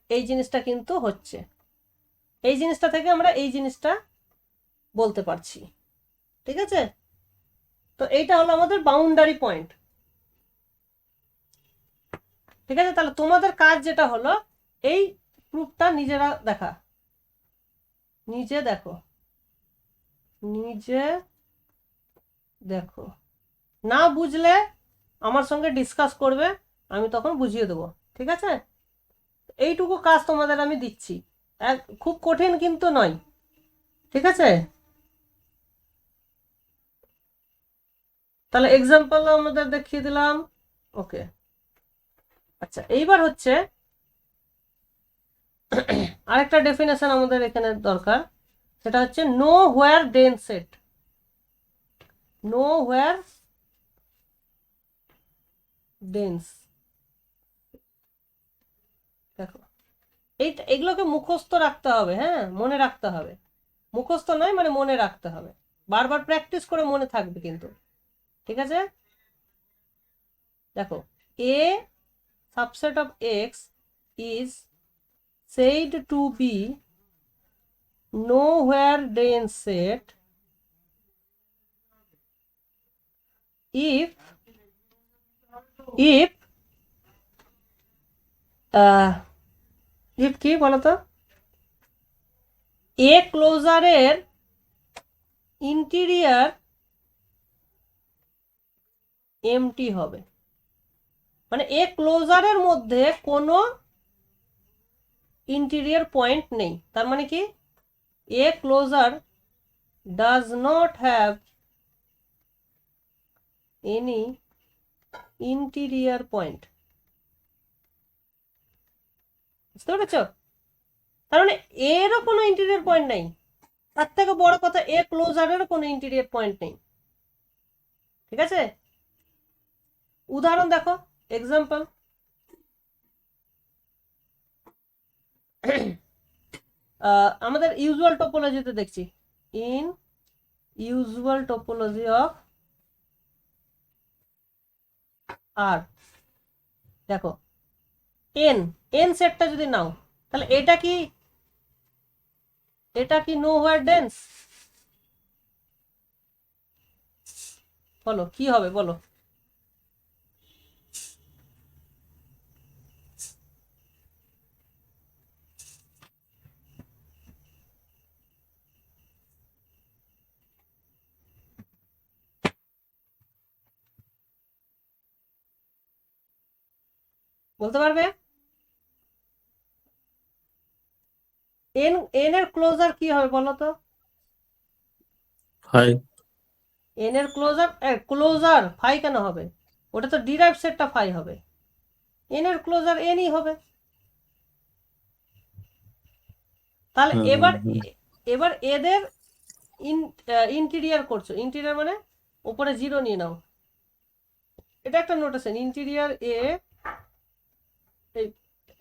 এই জিনিসটা কিন্তু হচ্ছে, এই জিনিসটা থেকে আমরা এই জিনিসটা বলতে পারছি, ঠিক আছে? তো এইটা হলো আমাদের বাউন্ডারি পয়েন্ট, ঠিক আছে? তাহলে তোমাদের কাজ যেটা হলো, এই প্রুফটা নিজেরা নিজে দেখো, না বুঝলে আমার সঙ্গে ডিসকাস করবে, আমি তখন বুঝিয়ে দেবো, ঠিক আছে? এইটুকু কাজ তোমাদের আমি দিচ্ছি, খুব কঠিন কিন্তু নয়, ঠিক আছে? তাহলে এক্সাম্পল আমাদের দেখিয়ে দিলাম, ওকে। আচ্ছা, এইবার হচ্ছে আরেকটা ডেফিনেশন আমাদের এখানে দরকার, সেটা হচ্ছে nowhere dense set. Nowhere dense, দেখো এগুলোকে মুখস্থ রাখতে হবে, হ্যাঁ, মনে রাখতে হবে। মুখস্থ নয়, মানে মনে রাখতে হবে, বারবার প্র্যাকটিস করে মনে থাকবে কিন্তু, ঠিক আছে? দেখো A subset of X is said to be nowhere dense set if কি বলতো, এ ক্লোজারের ইন্টেরিয়ার এমটি হবে, মানে এ ক্লোজারের মধ্যে কোনো ইন্টেরিয়ার পয়েন্ট নেই। তার মানে কি, A closure does not have any interior point, বুঝতে পেরেছো? তার মানে এরও কোনো ইন্টেরিয়ার পয়েন্ট নেই। তার থেকে বড় কথা, এ ক্লোজারেরও কোনো ইন্টেরিয়ার পয়েন্ট নেই, ঠিক আছে? উদাহরণ দেখো, এক্সাম্পল, আমাদের ইউজুয়াল টোপোলজিতে দেখছি, ইন ইউজুয়াল টোপোলজি অফ আর, দেখো এন সেটটা যদি নাও, তাহলে এটা কি নো হোয়ার ডেন্স? বলো কি হবে, বলো? বলতে পারবে? এন এন এর ক্লোজার কি হবে বলো তো? 5 এন এর ক্লোজার ফাই কেন হবে? ওটা তো ডিরাইভ সেটটা ফাই হবে। এন এর ক্লোজার এনই হবে। তাহলে হুম হুম এবার হুম এবার এদের ইন্টিরিয়ার করছো, ইন্টিরিয়ার মানে উপরে 0 নিয়ে নাও, এটা একটা নোটেশন। ইন্টিরিয়ার এ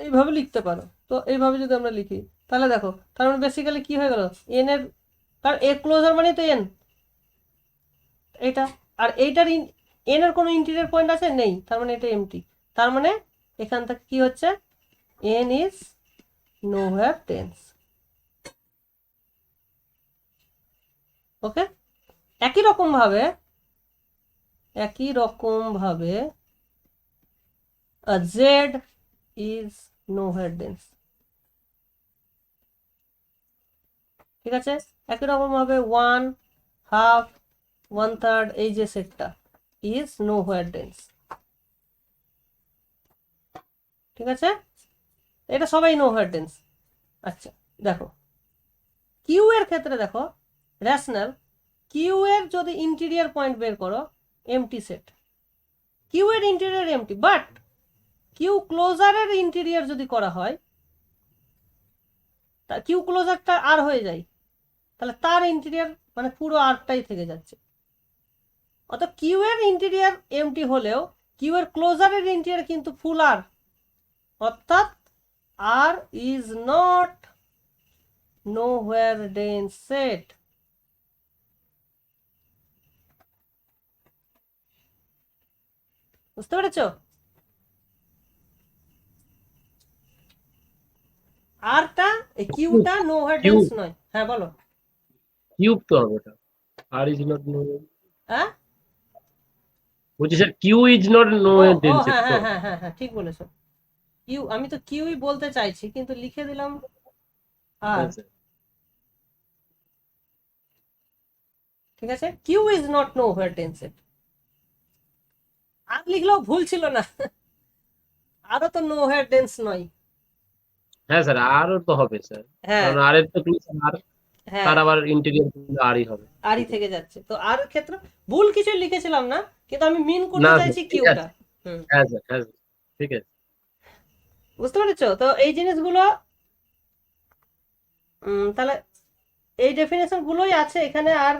এইভাবে লিখতে পারো। তো এইভাবে যদি আমরা লিখি তাহলে দেখো, তার মানে বেসিক্যালি কি হয়ে গেল, এন এর, কারণ এ ক্লোজার মানে তো এন, এটা, আর এইটার এন এর কোনো ইন্টিরিয়ার পয়েন্ট আছে নেই, তার মানে এটা এমটি। তার মানে এখান থেকে কি হচ্ছে, এন ইজ নোহোয়্যার টেন্স। ওকে, একই রকম ভাবে জেড ইজ নোহোয়্যার টেন্স। ঠিক আছে, একই রকম ভাবে 1, হাফ, 1/3 এই যে সেটটা ইজ নোহোয়্যার টেন্স। ঠিক আছে, এটা সবাই নোহোয়্যার টেন্স। আচ্ছা দেখো, কিউ এর ক্ষেত্রে দেখো, রেশনাল কিউ এর যদি ইন্টিরিয়ার পয়েন্ট বের করো, এমটি সেট, কিউ এর ইন্টিরিয়ার এমটি, বাট কিউ ক্লোজারের ইন্টিরিয়ার যদি করা হয়, তা কিউ ক্লোজারটা আর হয়ে যায়, তাহলে তার ইন্টিরিয়ার মানে পুরো আরটাই থেকে যাচ্ছে। অর্থাৎ কিউ এর ইন্টিরিয়ার এমটি হলেও কিউ এর ক্লোজারের ইন্টিরিয়ার কিন্তু ফুল আর, অর্থাৎ R is not nowhere dense set. বুঝতে পেরেছ? আরটা কিউটা নোহোয়্যার কিউ ডেন্স নয়। হ্যাঁ বলো। কিউব তো হবে ওটা, আর ইজ নট নো, হ্যাঁ, বলছি sir Q is not no ও ও ডেন্স হ্যাঁ তো। হ্যাঁ হ্যাঁ হ্যাঁ হ্যাঁ ঠিক বলেছো। কিউ, আমি তো কিউই বলতে চাইছি কিন্তু লিখে দিলাম আর। হ্যাঁ স্যার। ঠিক আছে, Q is not nowhere dense set, R লিখলেও ভুল ছিল না, আরও তো নোহোয়্যার ডেন্স নয়। হ্যাঁ স্যার, আরও তো হবে স্যার, হ্যাঁ কারণ আর এর তো ক্লোজার আর, হ্যাঁ, তার আবার ইন্টিরিয়র আরই হবে। আরই থেকে যাচ্ছে, তো আর ক্ষেত্রে ভুল কিছু লিখেছিলাম না, কিন্তু আমি মিন করতে না স্যার চাইছি ঠিক কিউটা। আছে, হুম, হ্যাঁ স্যার, হ্যাঁ স্যার, ঠিক আছে। বুঝতে পেরেছো? তো এই জিনিসগুলো তাহলে এই ডেফিনেশন গুলোই আছে এখানে, আর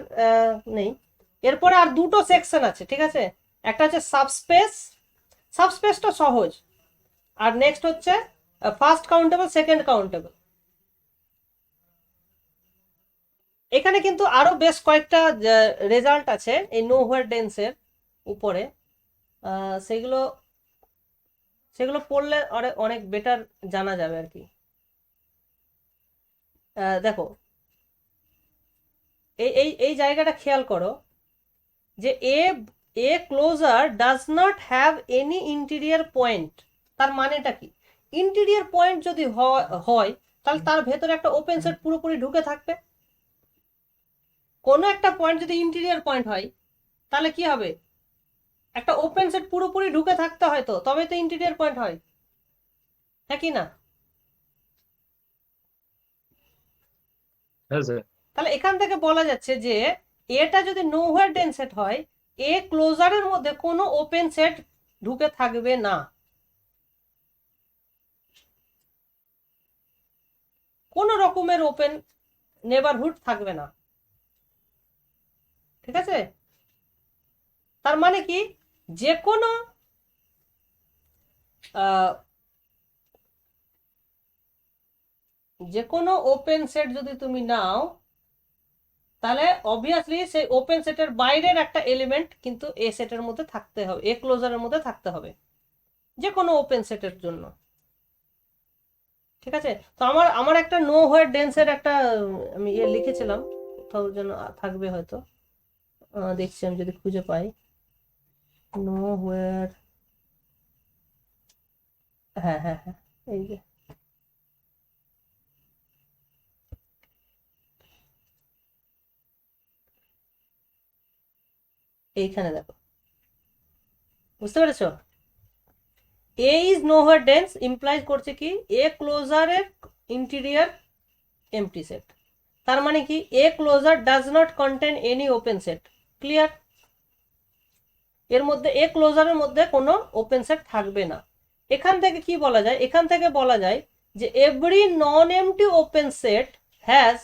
নেই। এরপরে আর দুটো সেকশন আছে, ঠিক আছে, একটা হচ্ছে সাবস্পেস, সাবস্পেসটা সহজ, আর নেক্সট হচ্ছে ফার্স্ট কাউন্টেবল, সেকেন্ড কাউন্টেবল। এখানে কিন্তু আরো বেশ কয়েকটা রেজাল্ট আছে এই নোহোয়্যার ডেন্সের উপরে, সেগুলো সেগুলো পড়লে অনেক অনেক বেটার জানা যাবে আর কি। দেখো, এই এই এই জায়গাটা খেয়াল করো যে A closure does not have any interior point. তার মানেটা কি, ইন্টিরিয়ার পয়েন্ট যদি হয় তাহলে তার ভেতরে একটা ওপেন সেট পুরোপুরি ঢুকে থাকবে। কোনো একটা পয়েন্ট যদি ইন্টিরিয়ার পয়েন্ট হয় তাহলে কি হবে, একটা ওপেন সেট পুরোপুরি ঢুকে থাকতে হয়, তো তবে তো ইন্টিরিয়ার পয়েন্ট হয়, হ্যাঁ কি না? হ্যাঁ স্যার। তাহলে এখান থেকে বলা যাচ্ছে যে এটা যদি নোহোয়্যার ডেন্স সেট হয়, এ ক্লোজারের মধ্যে কোনো ওপেন সেট ঢুকে থাকবে না, কোনো রকমের ওপেন নেবারহুড থাকবে না। ঠিক আছে, তার মানে কি, যে কোনো যে কোনো ওপেন সেট যদি তুমি নাও, তাহলে অবভিয়াসলি সেই ওপেন সেটের বাইরের একটা এলিমেন্ট কিন্তু এ সেটের মধ্যে থাকতে হবে, এ ক্লোজারের মধ্যে থাকতে হবে, যে কোনো ওপেন সেটের জন্য। ঠিক আছে, তো আমার আমার একটা নোহোয়্যার ডেন্সের একটা আমি লিখেছিলাম, কোথাও যেন থাকবে হয়তো, দেখছি আমি যদি খুঁজে পাই। নোহোয়্যার, হ্যাঁ হ্যাঁ হ্যাঁ, এই যে এইখানে দেখো, বুঝতে পেরেছো? A is nowhere dense implies করছে কি এ ক্লোজারের ইন্টিরিয়ার এমটি সেট, তার মানে কি A closure does not contain any open set. Clear? এর মধ্যে এ ক্লোজারের মধ্যে কোনো ওপেন সেট থাকবে না। এখান থেকে কি বলা যায়, এখান থেকে বলা যায় যে every non MT open set has,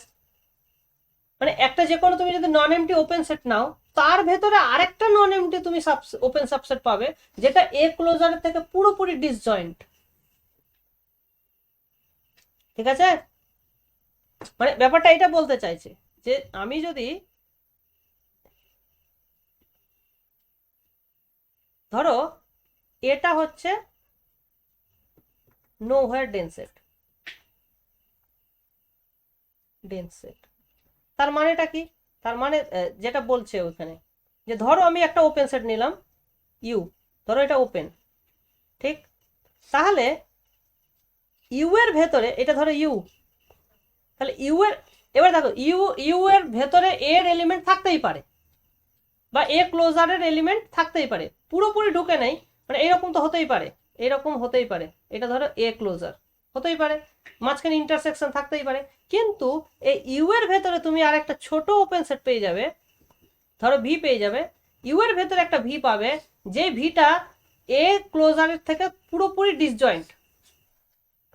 মানে একটা যে কোনো তুমি যদি নন এমটি ওপেন সেট নাও তার ভেতরে আরেকটা নন এমটি তুমি ওপেন সাবসেট পাবে যেটা এ ক্লোজারের থেকে পুরোপুরি ডিসজয়েন্ট। ঠিক আছে? মানে ব্যাপারটা এটা বলতে চাইছে যে আমি যদি ধরো এটা হচ্ছে নোহোয়ার ডেন্সেট, তার মানেটা কি, তার মানে যেটা বলছে ওখানে যে ধরো আমি একটা ওপেন সেট নিলাম ইউ, ধরো এটা ওপেন, ঠিক? তাহলে ইউ এর ভেতরে এটা ধরো ইউ, তাহলে ইউ এর, এবার দেখো ইউ এর ভেতরে এর এলিমেন্ট থাকতেই পারে বা এ ক্লোজারের এলিমেন্ট থাকতেই পারে, পুরোপুরি ঢুকে নেই, মানে এইরকম তো হতেই পারে, এইরকম হতেই পারে, এটা ধরো এ ক্লোজার হতেই পারে, মাঝখানে ইন্টারসেকশন থাকতেই পারে, কিন্তু এই ইউ এর ভেতরে তুমি আর একটা ছোট ওপেন সেট পেয়ে যাবে, ধরো ভি পেয়ে যাবে, ইউ এর ভেতরে একটা ভি পাবে যে ভিটা এ ক্লোজারের থেকে পুরোপুরি ডিসজয়েন্ট,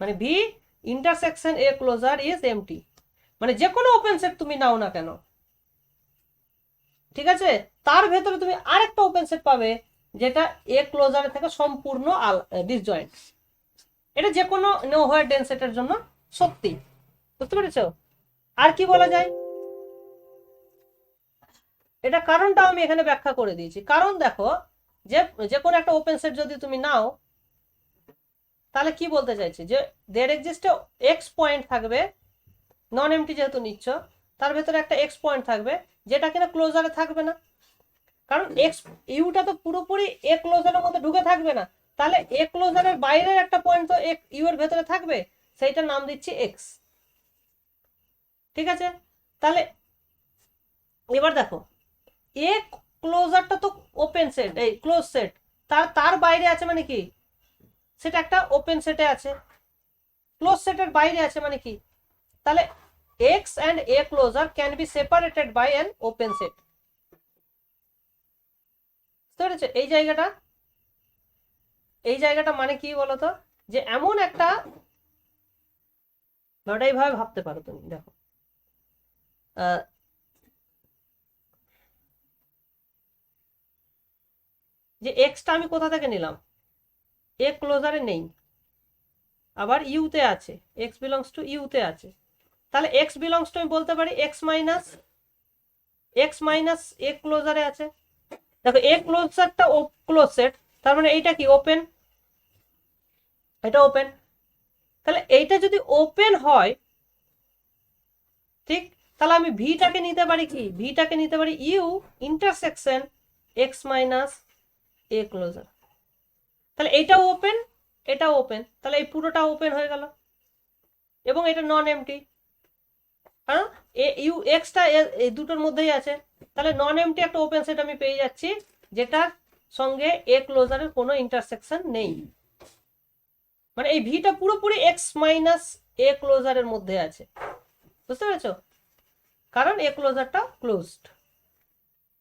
মানে V intersection A closure is empty, মানে যে কোনো ওপেন সেট তুমি নাও না কেন, ঠিক আছে, তার ভেতরে তুমি আরেকটা ওপেন সেট পাবে যেটা এ ক্লোজারের থেকে সম্পূর্ণ ডিসজয়েন্ট। এটা যে কোনো নোহোয়ার ডেন্সেটের জন্য সত্যি। বুঝতে পেরেছো? আর কি বলা যায়, এটা কারণটা আমি এখানে ব্যাখ্যা করে দিয়েছি। কারণ দেখো যে কোনো একটা ওপেন সেট যদি তুমি নাও তাহলে কি বলতে চাইছি যে দেয়ার এক্সিস্ট এক্স পয়েন্ট থাকবে, নন এমটি যেহেতু নিচ্ছ তার ভেতরে একটা এক্স পয়েন্ট থাকবে যেটা কিনা ক্লোজারে থাকবে না, কারণ এক্স ইউটা তো পুরোপুরি এ ক্লোজারের মধ্যে ঢুকে থাকবে না, তাহলে এ ক্লোজারের বাইরের একটা পয়েন্ট তো ইউ এর ভেতরে থাকবে, সেইটার নাম দিচ্ছি এক্স। ঠিক আছে? তাহলে এবার দেখো এ ক্লোজারটা তো ওপেন সেট, এই ক্লোজ সেট, তার বাইরে আছে মানে কি সেটা একটা ওপেন সেটে আছে, ক্লোজ সেটের বাইরে আছে মানে কি, তাহলে X and A closure can be separated by an open set. বুঝতে পেরেছো? এই জায়গাটা মানে কি বলতো, যে এমন একটা, এইভাবে ভাবতে পারো তুমি, দেখো যে এক্সটা আমি কোথা থেকে নিলাম, এ ক্লোজারে নেই, আবার ইউতে আছে, এক্স বিলংস টু ইউতে আছে, তাহলে এক্স বিলংস টু আমি বলতে পারি এক্স মাইনাস এ ক্লোজারে আছে। দেখো এ ক্লোজারটা ক্লোজ সেট, তার মানে এইটা কি ওপেন, এটা ওপেন, তাহলে এইটা যদি ওপেন হয়, ঠিক, তাহলে আমি ভিটাকে নিতে পারি কি, ভিটাকে নিতে পারি U intersection X minus A closure, তাহলে এইটাও ওপেন এটাও ওপেন, তাহলে এই পুরোটা ওপেন হয়ে গেল এবং এটা নন এমটি, কারণ ইউ এক্সটা এই দুটোর মধ্যেই আছে, তাহলে নন এমটি একটা ওপেন সেট আমি পেয়ে যাচ্ছি যেটার সঙ্গে এ ক্লোজারের কোনো ইন্টারসেকশন নেই, মানে এই ভিটা পুরোপুরি এক্স মাইনাস এ ক্লোজারের মধ্যে আছে। বুঝতে পেরেছো? কারণ এ ক্লোজারটা ক্লোজড।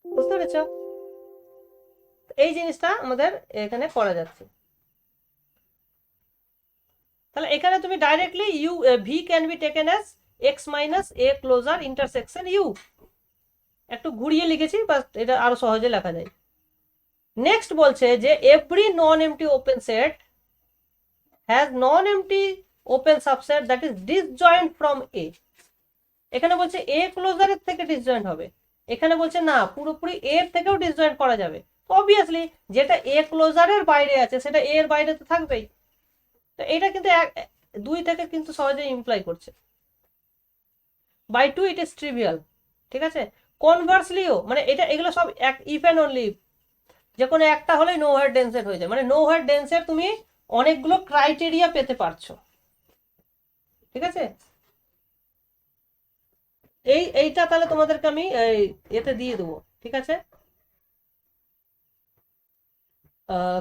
বুঝতে পেরেছো? এই জিনিসটা আমাদের এখানে করা যাচ্ছে। তাহলে এখানে তুমি directly U V can be taken as X minus A closure intersection U, একটু ঘুরিয়ে লিখেছি বাট এটা আরো সহজে লেখা যায়। নেক্সট বলছে যে every non MT open set has non MT open subset that is disjoint from a. এখানে বলছে এ ক্লোজারের থেকে ডিসজয়েন্ট হবে, এখানে বলছে না পুরোপুরি এর থেকেও ডিসজয়েন্ট করা যাবে। অবভিয়াসলি যেটা এ ক্লোজারের বাইরে আছে সেটা এর বাইরে তো থাকবেই, তো এটা কিন্তু দুই থেকে কিন্তু সহজে ইমপ্লাই করছে। By two it is trivial. ঠিক আছে? কনভার্সলিও মানে এটা এগুলো সব ইফ অ্যান্ড অনলি ইফ, যে কোনো একটা হলেই নো হোয়ার ডেন্সেট হয়ে যায়, মানে নো হোয়ার ডেন্সেট তুমি অনেকগুলো ক্রাইটেরিয়া পেতে পারছো। ঠিক আছে? এইটা তাহলে তোমাদেরকে আমি এতে দিয়ে দেবো। ঠিক আছে?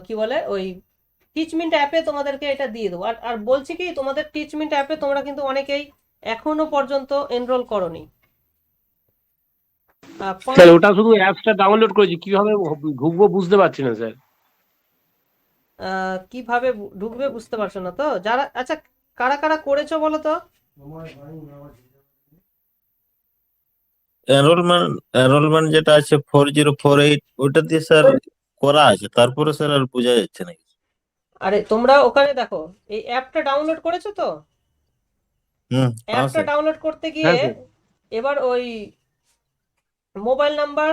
কি বলে ওই টিচমিন্ট অ্যাপে তোমাদেরকে এটা দিয়ে দেবো। আর আর বলছি কি, তোমাদের টিচমিন্ট অ্যাপে তোমরা কিন্তু অনেকেই এখনো পর্যন্ত এনরোল করনি। স্যার ওটা শুধু অ্যাপসটা ডাউনলোড করেছি, কিভাবে ঢুকবো বুঝতে পারছি না স্যার। কিভাবে ঢুকবে বুঝতে পারছো না তো? যারা, আচ্ছা কারা কারা করেছো বলো তো? এনরোলমেন্ট যেটা আছে 4048, ওটা দিয়ে স্যার করা আছে, তারপরে স্যার আর বোঝা যাচ্ছে না কিছু। আরে তোমরা ওখানে দেখো, এই অ্যাপটা ডাউনলোড করেছো তো? হ্যাঁ অ্যাপটা স্যার। ডাউনলোড করতে গিয়ে হ্যাঁ স্যার। এবার ওই মোবাইল নাম্বার,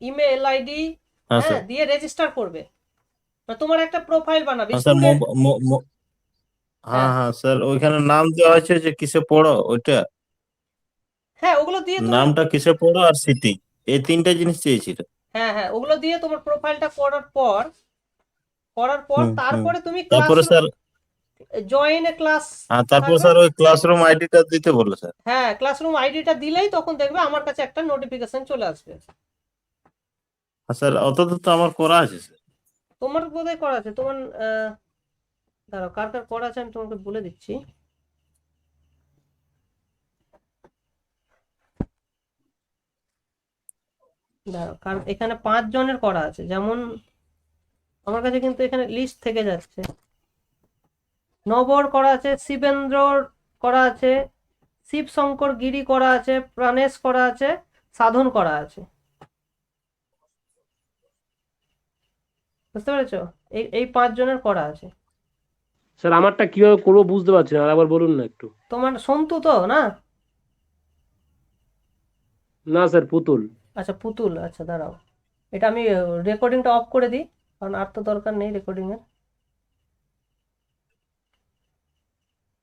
ইমেল আইডি, হ্যাঁ হ্যাঁ, স্যার। দিয়ে রেজিস্টার করবে। তোমার একটা প্রোফাইল বানাবে হ্যাঁ স্যার। স্টুডেন্ট। হ্যাঁ হ্যাঁ হ্যাঁ স্যার, ওইখানে নাম দেওয়া আছে যে কিসে পড়ো ওইটা, হ্যাঁ, ওগুলো দিয়ে তুমি, নামটা কিসে পড়ো আর সিটি, এই তিনটা জিনিস চেয়েছিল। হ্যাঁ হ্যাঁ, ওগুলো দিয়ে তোমার প্রোফাইলটা করার পর হুম। তারপরে তুমি তারপরে স্যার, জয়েন এ ক্লাস হ্যাঁ তারপরে থাকবে। স্যার ওই ক্লাসরুম আইডিটা দিতে বললো স্যার। হ্যাঁ, ক্লাসরুম আইডিটা দিলেই তখন দেখবে আমার কাছে একটা নোটিফিকেশন চলে আসবে। হ্যাঁ স্যার, অত তো আমার করা আছে স্যার। তোমার বোধহয় করা আছে, তোমার দাঁড়াও, কার কার করা আছে আমি তোমাকে বলে দিচ্ছি। দাঁড়াও, কারণ এখানে 5 জনের করা আছে, যেমন আমার কাছে কিন্তু এখানে লিস্ট থেকে যাচ্ছে। নবর করা আছে, শিবেন্দ্রর করা আছে, শিবশঙ্কর গিরি করা আছে, প্রাণেশ করা আছে, সাধন করা আছে। বুঝতে পেরেছো? এই 5 জনের করা আছে। স্যার আমারটা কিভাবে করবো বুঝতে পারছি না, আরেকবার বলুন না একটু। তোমার সন্তু তো না? না স্যার, পুতুল। আচ্ছা পুতুল, আচ্ছা দাঁড়াও, এটা আমি রেকর্ডিংটা অফ করে দিই, কারণ আর তো দরকার নেই রেকর্ডিং এর।